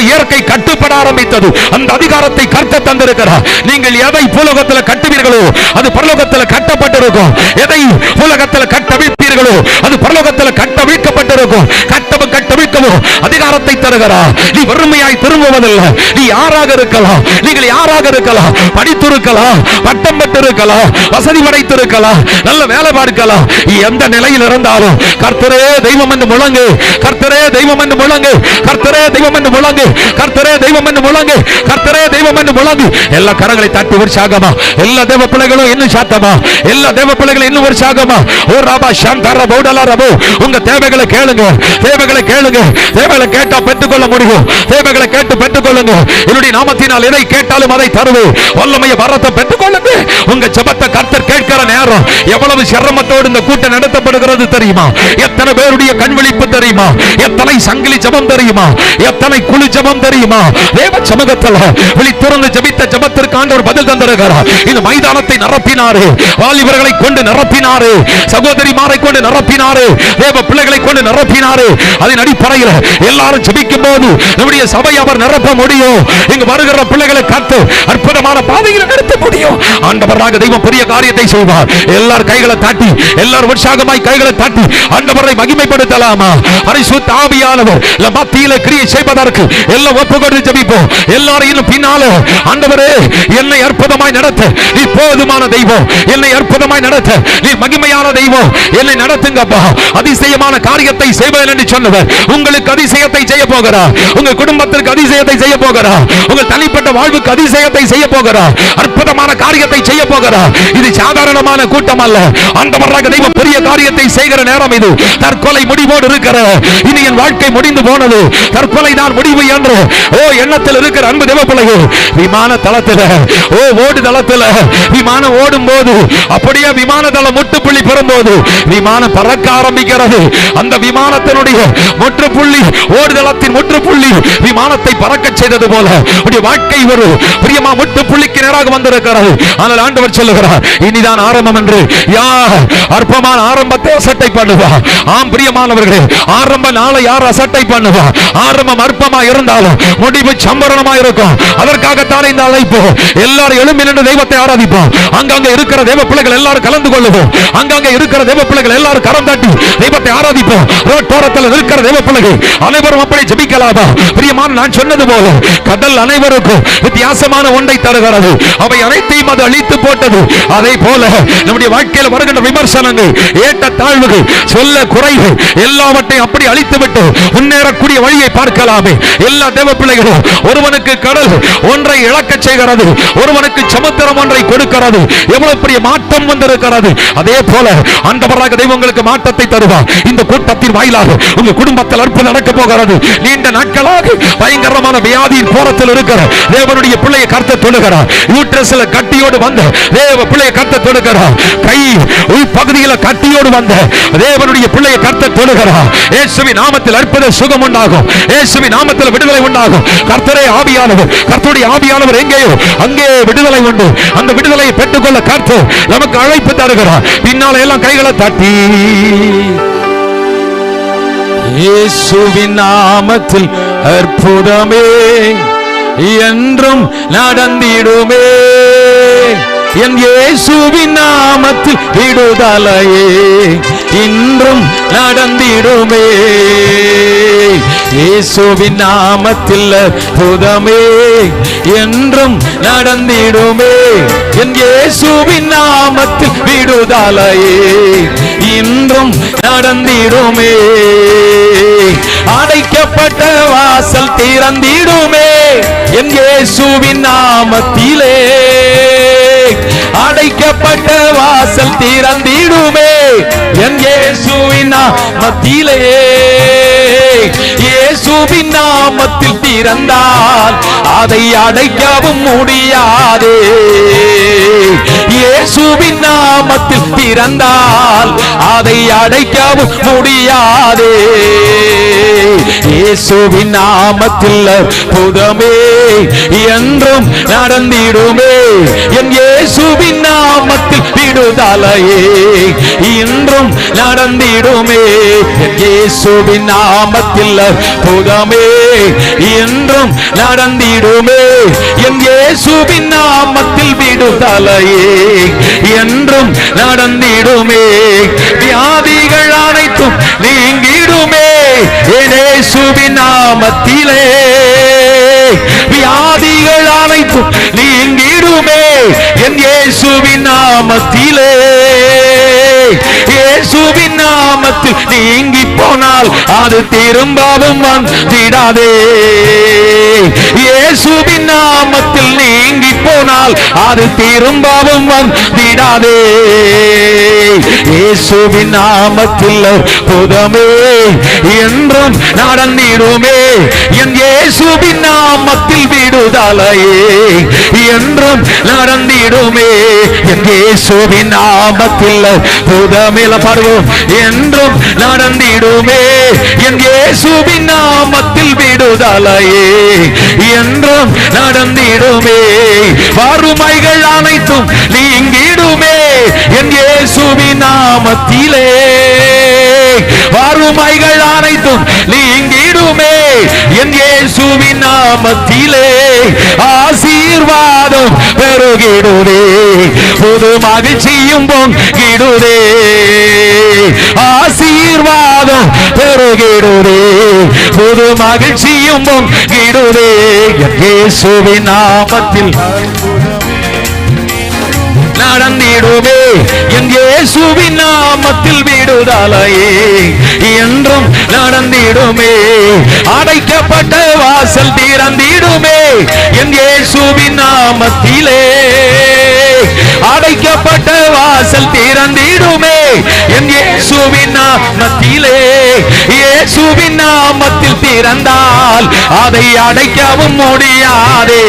இயற்கை கட்டுப்பட ஆரம்பித்தது. அந்த அதிகாரத்தை கர்த்தர் தந்திருக்கிறார். நீங்கள் எதை பூலோகத்தில் கட்டுவீர்களோ அது பரலோகத்தில் கட்டப்பட்டிருக்கும். எதை பூலோகத்தில் கட்டவிழ்ப்பீர்களோ அது பரலோகத்தில் கட்டவிழ்க்கப்பட்டிருக்கும். கட்டவிழ்க்கவும் அதிகாரத்தை தருகிறார். நீ வறுமையாய் திரும்புவதில்லை. நீ யாராக இருக்கலாம், நீங்கள் யாராக இருக்கலாம், படித்திருக்கலாம், பட்டம் பெற்றிருக்கலாம், வசதி படைத்திருக்கலாம், நல்ல வேலை பார்க்கலாம். எந்த நிலையில் இருந்தாலும் கர்த்தரே தெய்வம் என்று முழங்கு, கர்த்தரே தெய்வம் என்று முழங்கு, கர்த்தரே தெய்வம் என்று முழங்கு, கர்த்தரே தெய்வம் என்று முழங்கு, கர்த்தரே தெய்வம் என்று முழங்கு. எல்லா கரங்களை தட்டி உற்சாகமா, எல்லா தேவ பிள்ளைகளும் இன்னும் சாத்தமா, எல்லா தேவ பிள்ளைகளும் இன்னும் உற்சாகமா. ஓ ராபா சாந்தர பௌடலா ரபோ, உங்க தேவைகளை கேளுங்க, தேவைகளை கேளுங்க. தேவைகளை கேட்டா பெற்றுக்கொள்ள முடியும். தேவைகளை கேட்டு பெற்றுக்கொள்ளுங்க. என்னுடைய நாமத்தினால் எதை கேட்டாலும் அதை தருவேன். வல்லமைய வரத்தை பெற்றுக்கொள்ளுங்க. உங்க ஜெபத்தை கர்த்தர் கேட்கிற நேரம் எவ்வளவு சிரமத்தோடு இந்த கூட்டம் நடத்தப்படுகிறது தெரியுமா? எத்தனை பேருடைய கண்விழிப்பு தெரியுமா? எத்தனை சங்கிலி ஜெபம் தெரியுமா? எத்தனை குழு ஜெபம் தெரியுமா? தேவ சமூகத்தில் விழித்திருந்து ஜெபித்த ஜெபத்திற்கு ஆண்டவர் பதில் தந்திருக்கிறார். இந்த மைதானத்தை நிரப்பினாரு, வாலிபர்களை கொண்டு நிரப்பினாரு, சகோதரிமாரை கொண்டு நிரப்பினாரு, தேவ பிள்ளைகளை கொண்டு நிரப்பினாரு. அதன் அடிப்படையில் எல்லாரும் ஜெபிக்கும் போது நம்முடைய சபை அவர் நிரப்ப முடியும். இங்கு வருகிற பிள்ளைகளை காத்து அற்புதமான பாதையில் நடத்த முடியும். ஆண்டவராக தெய்வம் பெரிய காரியத்தை செய்வார். எல்லாரும் கைகளை தாட்டி, எல்லாரும் உற்சாகமாய் கைகளை தாட்டி ஆண்டவரை மகிமைப்படுத்தலாமா? பரிசுத்த ஆவியானவர் மத்தியிலே கிரியை செய்வதற்கு எல்லாம் ஒப்புக்கொண்டு ஜெபிப்போம். எல்லாரும் இன்னும் பின்னால ஆண்டவரே என்னை அற்புதமாய் நடத்த நீ போதுமான தெய்வம், என்னை அற்புதமாய் நடத்த நீ மகிமையான தெய்வம், என்னை நடத்துங்கப்பா. அதிசயமான காரியத்தை செய்வேன் என்று சொன்னவர் உங்களுக்கு அதிசயத்தை செய்ய போகிறார். உங்க குடும்பத்திற்கு அதிசயத்தை செய்ய போகிறார். உங்கள் தனிப்பட்ட வாழ்வுக்கு அதிசயத்தை செய்ய போகிறார். அற்புதமான காரியத்தை செய்ய போகிறார். இது சாதாரணமான கூட்டம் அல்ல. ஆண்டவராக தெய்வம் பெரிய காரியத்தை செய்கிற நேரம் இது. தற்கொலை முடிவோடு இருக்கிற, இனி என் வாழ்க்கை முடிந்து போனது, தற்கொலை தான் முடிவு என்று எண்ணத்தில் இருக்கிற அன்பு தேவ பிள்ளைகள், விமான தளத்தில் ஓடு தளத்தில் விமானம் ஓடும் போது அப்படியே விமான தளம் முட்டுப்புள்ளி பெறும்போது விமானம் பறக்க ஆரம்பிக்கிறது. அந்த விமானத்தினுடைய முற்றுப்புள்ளி முற்றுப்புள்ளி, ஓடுதளத்தின் முற்றுப்புள்ளி விமானத்தை பறக்க செய்தது போல உடைய வாழ்க்கை ஒரு பிரியமா முற்றுப்புள்ளிக்கு நேராக வந்திருக்கிறது. ஆனால் ஆண்டவர் சொல்லுகிறார், இனிதான் ஆரம்பம் என்று. யார் அற்பமான ஆரம்பத்தை அசட்டை பண்ணுவா? ஆம் பிரியமானவர்களே, ஆரம்ப நாளை யார் அசட்டை பண்ணுவா? ஆரம்பம் அற்பமா இருந்தாலும் முடிவு சம்பரணமா இருக்கும். அதற்காகத்தான் இந்த அழைப்பு. எல்லாரும் எழும்பி நின்று தெய்வத்தை ஆராதிப்போம். அங்கங்க இருக்கிற தேவ பிள்ளைகள் எல்லாரும் கலந்து கொள்ளுவோம். அங்கங்க இருக்கிற தேவ பிள்ளைகள் எல்லாரும் கரம் தட்டி தெய்வத்தை ஆராதிப்போம். ரோட்டோரத்தில் இருக்கிற தேவ பிள்ளைகள் அனைவரும் அப்படி ஜெபிக்கலாமா? பிரியமான, நான் சொன்னது போல கடல் அனைவருக்கும் வித்தியாசமான ஒன்றை தருகிறது. அவை அனைத்தையும் அது அழித்து போட்டது. அதே போல நம்முடைய வாழ்க்கையில் வருகின்ற விமர்சனங்கள், ஏற்ற தாழ்வுகள், சொல்ல குறைகள் எல்லாவற்றையும் அப்படி அழித்துவிட்டு முன்னேறக்கூடிய வழியை பார்க்கலாமே. எல்லா தேவ பிள்ளைகளும், ஒருவனுக்கு கடல் ஒன்றை இழக்க செய்கிறது, ஒருவனுக்கு சமுத்திரம் ஒன்றை கொடுக்கிறது. எவ்வளவு பெரிய மாற்றம் வந்திருக்கிறது. அதே போல ஆண்டவராக தெய்வங்களுக்கு மாற்றத்தை தருவார். இந்த கூட்டத்தின் வாயிலாக உங்க குடும்பத்தில் அற்புதம் நடக்க போகிறது. நீண்ட நாட்களாக பயங்கரமான வியாதியின் போராட்டத்தில் இருக்கிற தேவனுடைய பிள்ளையை கர்த்தர் தொடுகிறார். யூட்ரஸ்ல கட்டியோடு வந்த தேவ பிள்ளையை கர்த்தர் தொடுகிறார். கை உள்பகுதியில் கட்டியோடு வந்த தேவனுடைய பிள்ளையை கர்த்தர் தொடுகிறார். இயேசுவின் நாமத்தில் அற்புத சுகம் உண்டாகும். இயேசுவின் நாமத்தில் விடுதலை உண்டாகும். கர்த்தரே ஆவியானவர், கர்த்தருடைய ஆவியானவர் எங்கேயோ அங்கே விடுதலை உண்டு. அந்த விடுதலையை பெற்றுக்கொள்ள கர்த்தர் நமக்கு அழைப்பு தருகிறார். பின்னால எல்லாம் கைகளை தட்டி இயேசுவின் நாமத்தில் அற்புதமே என்றும் நடந்திடுமே. என் இயேசுவின் நாமத்தில் விடுதலையே இன்றும் நடந்திடுமே. இயேசுவின் நாமத்தில் அற்புதமே என்றும் நடந்திடுமே. என் இயேசுவின் நாமத்தில் விடுதலையே இன்றும் நடந்திடுமே. அடைக்கப்பட்ட வாசல் திறந்திடுமே. என் இயேசுவின் நாமத்திலே அடைக்கப்பட்ட வாசல் திறந்திடுமே. என் இயேசுவின் நாமத்திலே இயேசுவின் நாமத்தில் திறந்தால் அதை அடைக்கவும் முடியாதே. இயேசுவின் நாமத்தில் திறந்தால் அதை அடைக்கவும் முடியாதே. இயேசுவின் நாமத்தில் அற்புதமே என்றும் நடந்திடுமே. என் இயேசுவின் நாமத்தில் விடுதலையே இன்றும் நடந்திடுமே. என் இயேசுவின் நாமத்தில் அற்புதமே என்றும் நடந்திடுமே. என் இயேசுவின் நாமத்தில் விடுதலையே என்றும் நடந்திடுமே. வியாதிகள் அனைத்தும் நீங்கிடுமே. இயேசுவின் நாமத்திலே வியாதிகள் அனைத்தும் நீங்கிடுமே. என் இயேசுவின் நாமத்திலே இயேசுவின் நாமத்தில் நீங்கி போனால் அது திரும்பவும் வந்திடாதே. இயேசுவின் நாமத்தில் நீங்கி போனால் அது திரும்பவும் வந்திடாதே. இயேசுவின் நாமத்தில் அற்புதமே என்றும் நடந்திடுமே. என் இயேசுவின் நாமத்தில் விடுதலையே என்றும் நடந்திடுமே. என் இயேசுவின் நாமத்தில் அற்புதமே பாடுவோம் என்றும் நடந்திடுமே. என் இயேசுவின் நாமத்தில் விடுதலையே என்றும் நடந்திடுமே. வறுமைகள் அனைத்தும் நீங்கிடுமே. என் இயேசுவின் நாமத்திலே வறுமைகள் அனைத்தும் நீங்கிடுமே. என் இயேசுவின் நாமத்திலே ஆசீர்வாதம் பெருகிடுதே. புது மகிழ்ச்சியும் பொங்கிடுதே. ஆசீர்வாதம் பெருகிடுதே. புது மகிழ்ச்சியும் பொங்கிடுதே. இயேசுவின் நாமத்தில் நடந்திடுமே. என் இயேசுவின் நாமத்தில் விடுதலையே என்றும் நடந்திடுமே. அடைக்கப்பட்ட வாசல் திறந்திடுமே. என் இயேசுவின் நாமத்திலே அடைக்கப்பட்ட வாசல் திறந்திடுமே. என் இயேசுவின் நாமத்திலே இயேசுவின் நாமத்தில் திறந்தால் அதை அடைக்கவும் முடியாதே.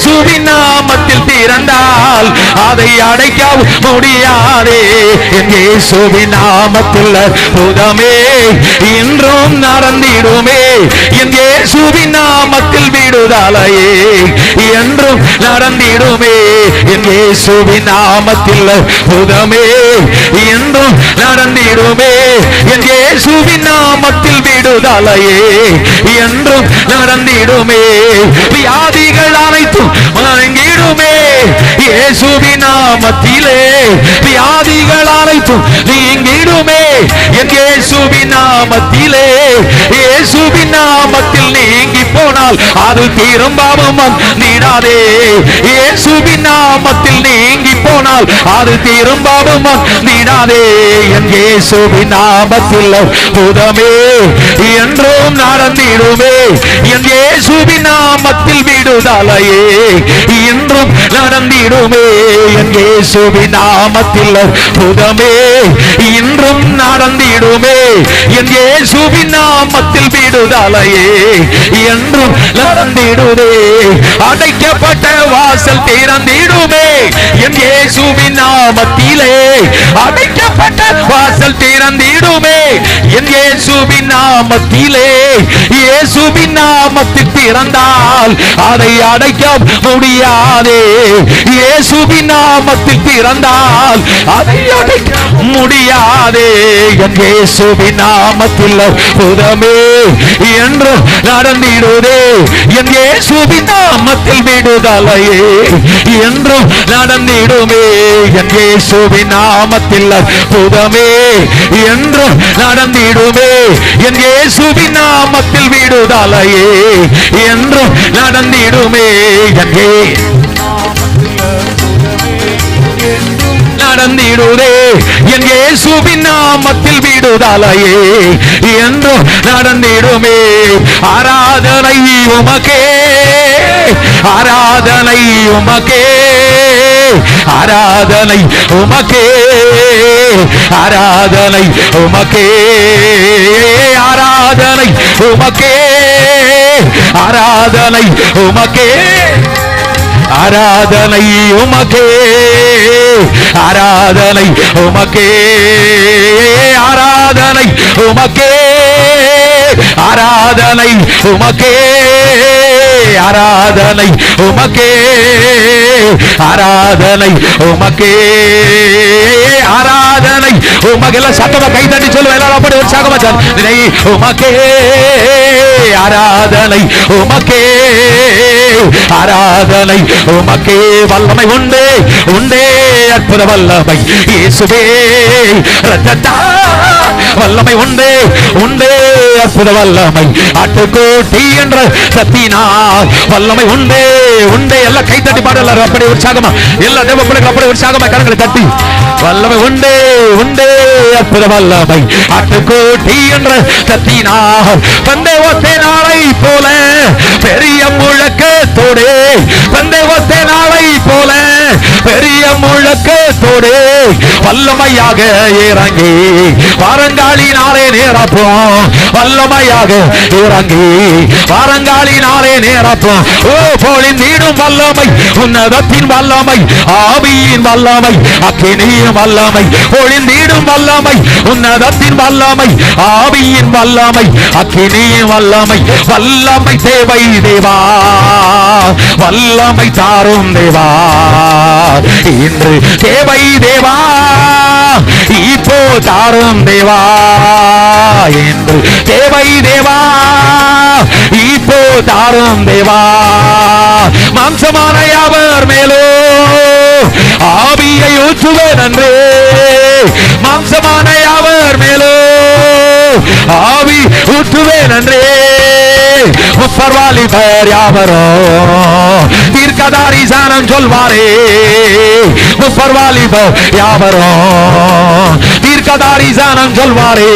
இயேசுவின் நாமத்தில் திறந்தால் அதை அடைக்க முடியாதே. என் இயேசுவின் நாமத்தில் அற்புதமே இன்றும் நடந்திடுமே. என் இயேசுவின் நாமத்தில் விடுதலையே என்றும் நடந்திடுமே. என் இயேசுவின் நாமத்தில் அற்புதமே என்றும் நடந்திடுமே. என் இயேசுவின் நாமத்தில் விடுதலையே என்றும் நடந்திடுமே. வியாதிகள் அனைத்தும் நீங்கிடுமே. இயேசுவின் நாமத்திலே வியாதிகள் அனைத்தும் நீங்கிடுமே. என் இயேசுவின் நாமத்திலே இயேசுவின் நாமத்தில் நீங்கி போனால் அது திரும்பவும் வந்திடாதே. இயேசுவின் நாமத்தில் நீங்கி போனால் அது திரும்பவும் வந்திடாதே. என் இயேசுவின் நாமத்தில் அற்புதமே என்றும் நடந்திடுமே. என் இயேசுவின் நாமத்தில் விடுதலையே என்றும் நடந்திடுமே. என் இயேசுவின் நாமத்தில் அற்புதமே இன்றும் நடந்திடுமே. என் இயேசுவின் நாமத்தில் விடுதலையே என்றும் நடந்திடுமே. அடைக்கப்பட்ட வாசல் திறந்திடுமே. என் இயேசுவின் நாமத்திலே அடைக்கப்பட்ட வாசல் திறந்திடுமே. என் இயேசுவின் நாமத்திலே இயேசுவின் நாமத்தில் திறந்தால் அதை அடைக்க முடியாதே. இயேசுவின் நாமத்தில் திறந்தால் அதை அடைக்க முடியாதே. என் இயேசுவின் நாமத்தில் அற்புதமே என்று நடந்திடுதே. என் இயேசுவின் நாமத்தில் விடுதலையே என்றும் நடந்திடுமே. என் இயேசுவின் நாமத்தில் அற்புதமே என்றும் நடந்திடுமே. என் இயேசுவின் நாமத்தில் விடுதலையே என்றும் நடந்திடுமே. நடந்திடுதே. என் இயேசுவின் நாமத்தில் விடுதலையே என்றும் நடந்திடுமே. ஆராதனை உமக்கே, ஆராதனை உமக்கே, ஆராதனை உமக்கே, ஆராதனை உமக்கே, ஆராதனை உமக்கே, ஆராதனை உமக்கே, ஆராதனை உமக்கே, ஆராதனை உமக்கே, ஆராதனை உமக்கே, ஆராதனை உமக்கே, ஆராதனை உமக்கே, ஆராதனை உமக்கே, ஆராதனை உமக்கு. எல்லாம் சத்தமா கை தட்டி சொல்லுவேன். எல்லாரும் அப்படி உற்சாகமா சொல்லுங்க. உமக்கே ஆராதனை உமக்கே, ஆராதனை உமக்கே. வல்லமை உண்டே உண்டே அற்புத வல்லமை இயேசுவே ரத்தத்தா. வல்லமை உண்டே உண்டே அற்புத வல்லமை ஆட்டுக்கோட்டி என்ற சத்தினால். வல்லமை உண்டே உண்டே. எல்லாம் கை தட்டி பாடு. எல்லாரும் அப்படி உற்சாகமா, எல்லா தேவ பிள்ளைகள் அப்படி உற்சாகமா கரங்களை தட்டி. வல்லமை உண்டே உண்டே அற்புத வல்லமை ஆட்டுக்கோட்டி என்ற சத்தினால். பந்தேவத்தே நாளை போல பெரிய முழக்கத்தோடு, பந்தேவத்தே நாளை போல பெரிய முழக்கத்தோடு வல்லமையாக இறங்கி வாரங்காலினாலே நேரப்போம். வல்லமையாக இறங்கி வாரங்காலினாலே நேரப்போம். ஓ பொழிந்திடும் வல்லமை, உன்னதத்தின் வல்லமை, ஆவியின் வல்லமை, அக்கினியின் வல்லமை. பொழிந்திடும் வல்லமை, உன்னதத்தின் வல்லமை, ஆவியின் வல்லமை, அக்கினியின் வல்லமை. வல்லமை தேவை தேவா, வல்லமை தாரும் தேவா. இன்று தேவை தேவா, இப்போ தாரும் தேவா. இன்று தேவை தேவா, இப்போ தாரும் தேவா. மாம்சமான யாவர் மேலோ ஆவியை ஊற்றுவேன் அன்றே. மாம்சமான யாவர் மேலோ ஆவி ஊற்றுவேன் அன்றே. முப்பர்வாலிபர் யாவரோ தீர்க்கதாரி சானம் சொல்வாரே. முப்பர்வாலிபர் யாவரோ தீர்க்கதரிசனம் சொல்வாரே.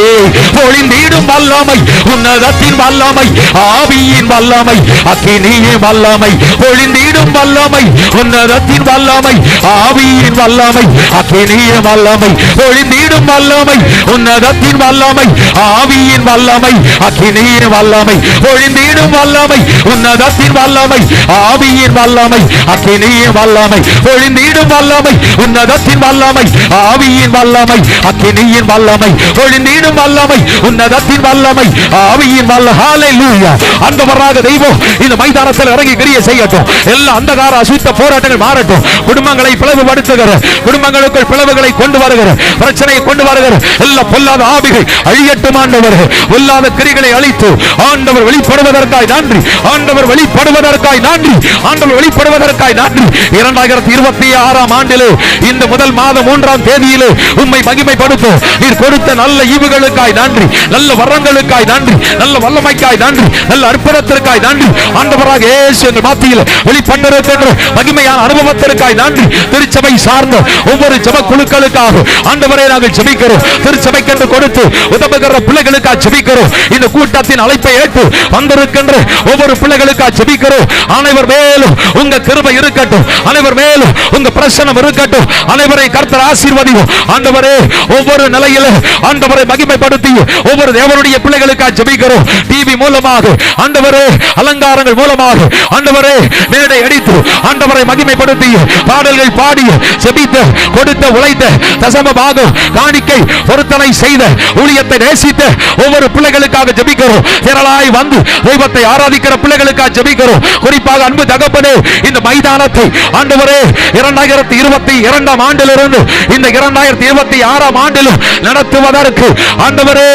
பொழிந்திடும் வல்லமை, உன்னதத்தின் வல்லமை, ஆவியின் வல்லமை, அக்கினியின் வல்லமை. பொழிந்திடும் வல்லமை, உன்னதத்தின் வல்லமை, ஆவியின் வல்லமை, அக்கினியின் வல்லமை. பொழிந்திடும் வல்லமை, உன்னதத்தின் வல்லமை, ஆவியின் வல்லமை, அக்கினியின் வல்லமை. பொழிந்திடும் வல்லமை, உன்னதத்தின் வல்லமை, ஆவியின் வல்லமை, அக்கினியின் வல்லமை. பொழிந்திடும் வல்லமை, உன்னதத்தின் வல்லமை, ஆவியின் வல்லமை, அக்கினியின் வல்லமை. பொழிந்திடும் வல்லமை, உன்னதத்தின் வல்லமை, ஆவியின் வல்லமை. ஹல்லேலூயா. ஆண்டவராக தெய்வம் இந்த மைதானத்தில் இறங்கி கிரியை செய்யட்டும். எல்லா அந்தகார அசுத்த போராட்டங்கள் மாறட்டும். குடும்பங்களை பிளவுபடுத்துகிற, குடும்பங்களுக்குள் பிளவுகளை கொண்டு வருகிற, பிரச்சனையை கொண்டு வருகிற எல்லா பொல்லாத ஆவிகள் அழியட்டும். ஆண்டவர் பொல்லாத கிரிகளை அழித்து ஆண்டவர் வெளிப்படுவதற்காய் நன்றி. ஆண்டவர் வெளிப்படுவதற்காய் நன்றி. ஆண்டவர் வெளிப்படுவதற்காய் நன்றி. 2026 ஆண்டிலே இந்த முதல் மாதம் 3ஆம் தேதியிலே உம்மை மகிமைப்படுத்தும். நீர் கொடுத்த நல்ல ஈவுகளுக்காய் நன்றி. நல்ல வரங்களுக்காய் நன்றி. நல்ல வல்லமைக்காய் நன்றி. நல்ல அற்புதத்திற்காய் நன்றி. ஆண்டவராக இயேசு எங்கள் மத்தியில் வெளிப்பட்டிருக்கின்ற மகிமையான அனுபவத்திற்காய் நன்றி. திருச்சபை சார்ந்த ஒவ்வொரு ஜெப குழுக்களுக்காக ஆண்டவரே நாங்கள் ஜெபிக்கிறோம். திருச்சபைக்கென்று கொடுத்து உதவுகிற பிள்ளைகளுக்காக ஜெபிக்கிறோம். இந்த கூட்டத்தின் அழைப்பை ஏற்று வந்திருக்கின்ற ஒவ்வொரு பிள்ளைகளுக்காக ஜெபிக்கிறோம். அனைவர் மேலும் உங்க கிருபை இருக்கட்டும். அனைவர் மேலும் உங்க பிரசன்னம் இருக்கட்டும். அனைவரை கர்த்தர் ஆசீர்வதியும். ஆண்டவரே ஒவ்வொரு நிலையில ஆண்டவரை மகிமைப்படுத்தி ஒவ்வொரு தேவனுடைய பிள்ளைகளுக்காக ஜெபிக்கிறோம். டிவி மூலமாக ஆண்டவரே, அலங்காரங்கள் மூலமாக ஆண்டவரே, மேடை அடித்து ஆண்டவரை மகிமைப்படுத்தி பாடல்கள் பாடி ஜெபித்த, கொடுத்த, உழைத்த, தசம பாகம், காணிக்கை, பொருத்தனை செய்த, ஊழியத்தை நேசித்த ஒவ்வொரு பிள்ளைகளுக்காக ஜெபிக்கிறோம். திரளாய் வந்து தெய்வத்தை ஆராதிக்கிற பிள்ளைகளுக்காக ஜெபிக்கிறோம். குறிப்பாக அன்பு தகப்பனே, இந்த மைதானத்தை ஆண்டவரே 2022 ஆண்டிலிருந்து இந்த 2026 ஆண்டிலும் நடத்துவதற்கு ஆண்டவரே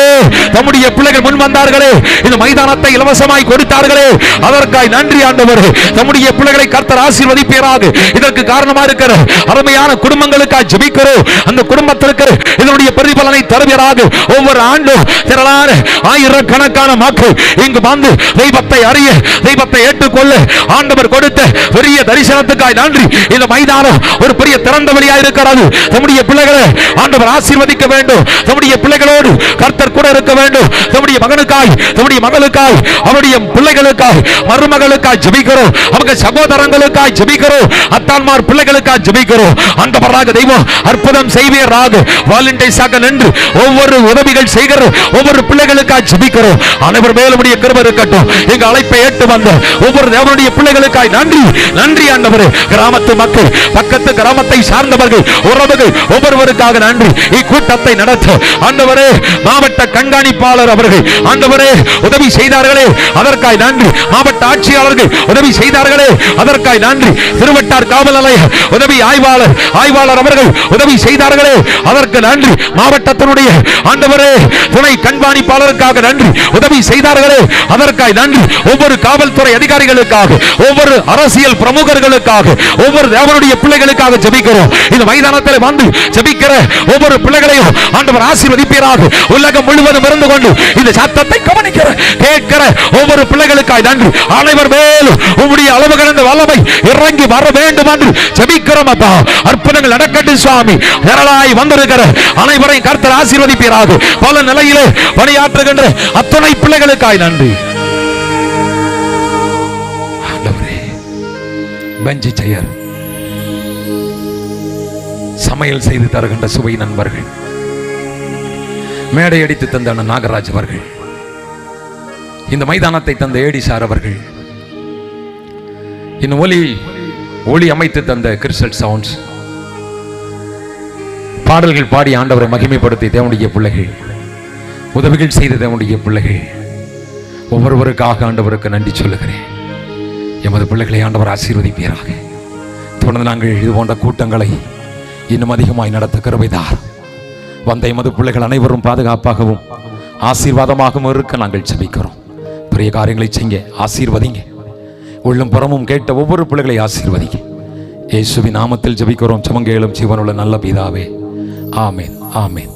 தம்முடைய பிள்ளைகள் முன் வந்தார்களே. இந்த மைதானத்தை இலவசமாய் கொடுத்தார்களே, அதற்காய் நன்றி. ஆண்டவரே தம்முடைய பிள்ளைகளை கர்த்தர் ஆசீர்வதிப்பீராக. இதற்கு காரணமா இருக்கிற அருமையான குடும்பங்களுக்காக ஜெபிக்கிறோம். அந்த குடும்பத்திற்கு இதனுடைய பிரதிபலனை தருவீராக. ஒவ்வொரு ஆண்டும் திரளான ஆயிரக்கணக்கான மக்கள் இங்கு வந்து தெய்வத்தை அறிய, தெய்வத்தை ஏற்றுக்கொள்ள ஆண்டவர் கொடுத்த பெரிய தரிசனத்துக்காய் நன்றி. இந்த மைதானம் ஒரு பெரிய திறந்த வழியாக இருக்கிறது. தம்முடைய பிள்ளைகளை ஆண்டவர் ஆசீர்வதிக்க வேண்டும். தம்முடைய பிள்ளைகளோடு கர்த்தர் கூட இருக்க வேண்டும். தம்முடைய மகனுக்காய், தம்முடைய மகளுக்காய், அவருடைய பிள்ளைகளுக்காய், மருமகளுக்காய் ஜெபிக்கிறோம். அவங்க சகோதரங்களுக்காய் ஜெபிக்கிறோம். அத்தான்மார் பிள்ளைகளுக்காய் ஜெபிக்கிறோம். ஆண்டவராக தெய்வம் அற்புதம் செய்வீராக. வாலண்டைஸாக நின்று ஒவ்வொரு உதவிகள் செய்கிற ஒவ்வொரு பிள்ளைகளுக்காய் ஜெபிக்கிறோம். அனைவர் மேலும் உடைய கிருபை இருக்கட்டும். எங்க அழைப்பை ஏற்று வந்த ஒவ்வொரு தேவனுடைய பிள்ளைகளுக்காய் நன்றி. நன்றி ஆண்டவரே. கிராமத்து மக்கள், பக்கத்து கிராமத்தை சார்ந்தவர்கள், உறவுகள் ஒவ்வொருவருக்காக நன்றி. இக்கூட்டத்தை நடத்த ஆண்டவரே மாவட்ட கண்காணிப்பாளர் அவர்கள் ஆண்டவரே உதவி செய்தார்களே, அதற்காய் நன்றி. மாவட்ட ஆட்சியாளர்கள் உதவி செய்தார்களே, அதற்காய் நன்றி. திருவட்டார் காவல் நிலைய உதவி ஆய்வாளர் அவர்கள் உதவி செய்தார்களே, அதற்கு நன்றி. மாவட்டத்தினுடைய ஆண்டவரே துணை கண்காணிப்பாளருக்காக நன்றி. உதவி செய்தார்களே, அதற்காய் நன்றி. ஒவ்வொரு காவல்துறை அதிகாரிகளுக்காக, ஒவ்வொரு அரசியல் பிரமுகர்களுக்காக, ஒவ்வொரு தேவனுடைய பிள்ளைகளுக்காக ஜெபிக்கிறோம். இந்த மைதானத்தில் வந்து ஜெபிக்கிற ஒவ்வொரு பிள்ளைகளையும் ஆண்டவர் ஆசீர்வதிப்பீராக. உலகம் முழுவதும் இருந்து கொண்டு இந்த சத்தத்தை கவனிக்கிற, கேட்கிற ஒவ்வொரு பிள்ளைகளுக்காய் நன்றி. அனைவர் மேலும் உம்முடைய அளவு கடந்த வல்லமை இறங்கி வர வேண்டும் என்று ஜெபிக்கிறோம். அப்பா அற்புதங்கள் நடக்கட்டும் சுவாமி. திரளாய் வந்திருக்கிற அனைவரையும் கர்த்தர் ஆசீர்வதிப்பீராக. பல நிலையிலே பணியாற்றுகின்ற அத்தனை பிள்ளைகளுக்காய் நன்றி. பெஞ்சி செயர், சமையல் செய்து தருகின்ற சுவை நண்பர்கள், மேடை அடித்து தந்த நாகராஜ் அவர்கள், இந்த மைதானத்தை தந்த ஏடி சார் அவர்கள், இன்னும் ஒளி அமைத்து தந்த கிறிஸ்டல் சவுண்ட்ஸ், பாடல்கள் பாடி ஆண்டவரை மகிமைப்படுத்தி தேவனுடைய பிள்ளைகள், உதவிகள் செய்த தேவனுடைய பிள்ளைகள் ஒவ்வொருவருக்காக ஆண்டவருக்கு நன்றி சொல்லுகிறேன். எமது பிள்ளைகளை ஆண்டவர் ஆசீர்வதிப்பீராக. தொடர்ந்து நாங்கள் இது போன்ற கூட்டங்களை இன்னும் அதிகமாய் நடத்த கிருபைதார். வந்த எமது பிள்ளைகள் அனைவரும் பாதுகாப்பாகவும் ஆசீர்வாதமாகவும் இருக்க நாங்கள் ஜெபிக்கிறோம். பெரிய காரியங்களை செய்ய ஆசீர்வதிங்க. உள்ளும் புறமும் கேட்ட ஒவ்வொரு பிள்ளைகளை ஆசீர்வதிங்க. இயேசுவின் நாமத்தில் ஜெபிக்கிறோம். ஜெபங்கேளும் ஜீவனுள்ள நல்ல பிதாவே. ஆமென், ஆமென்.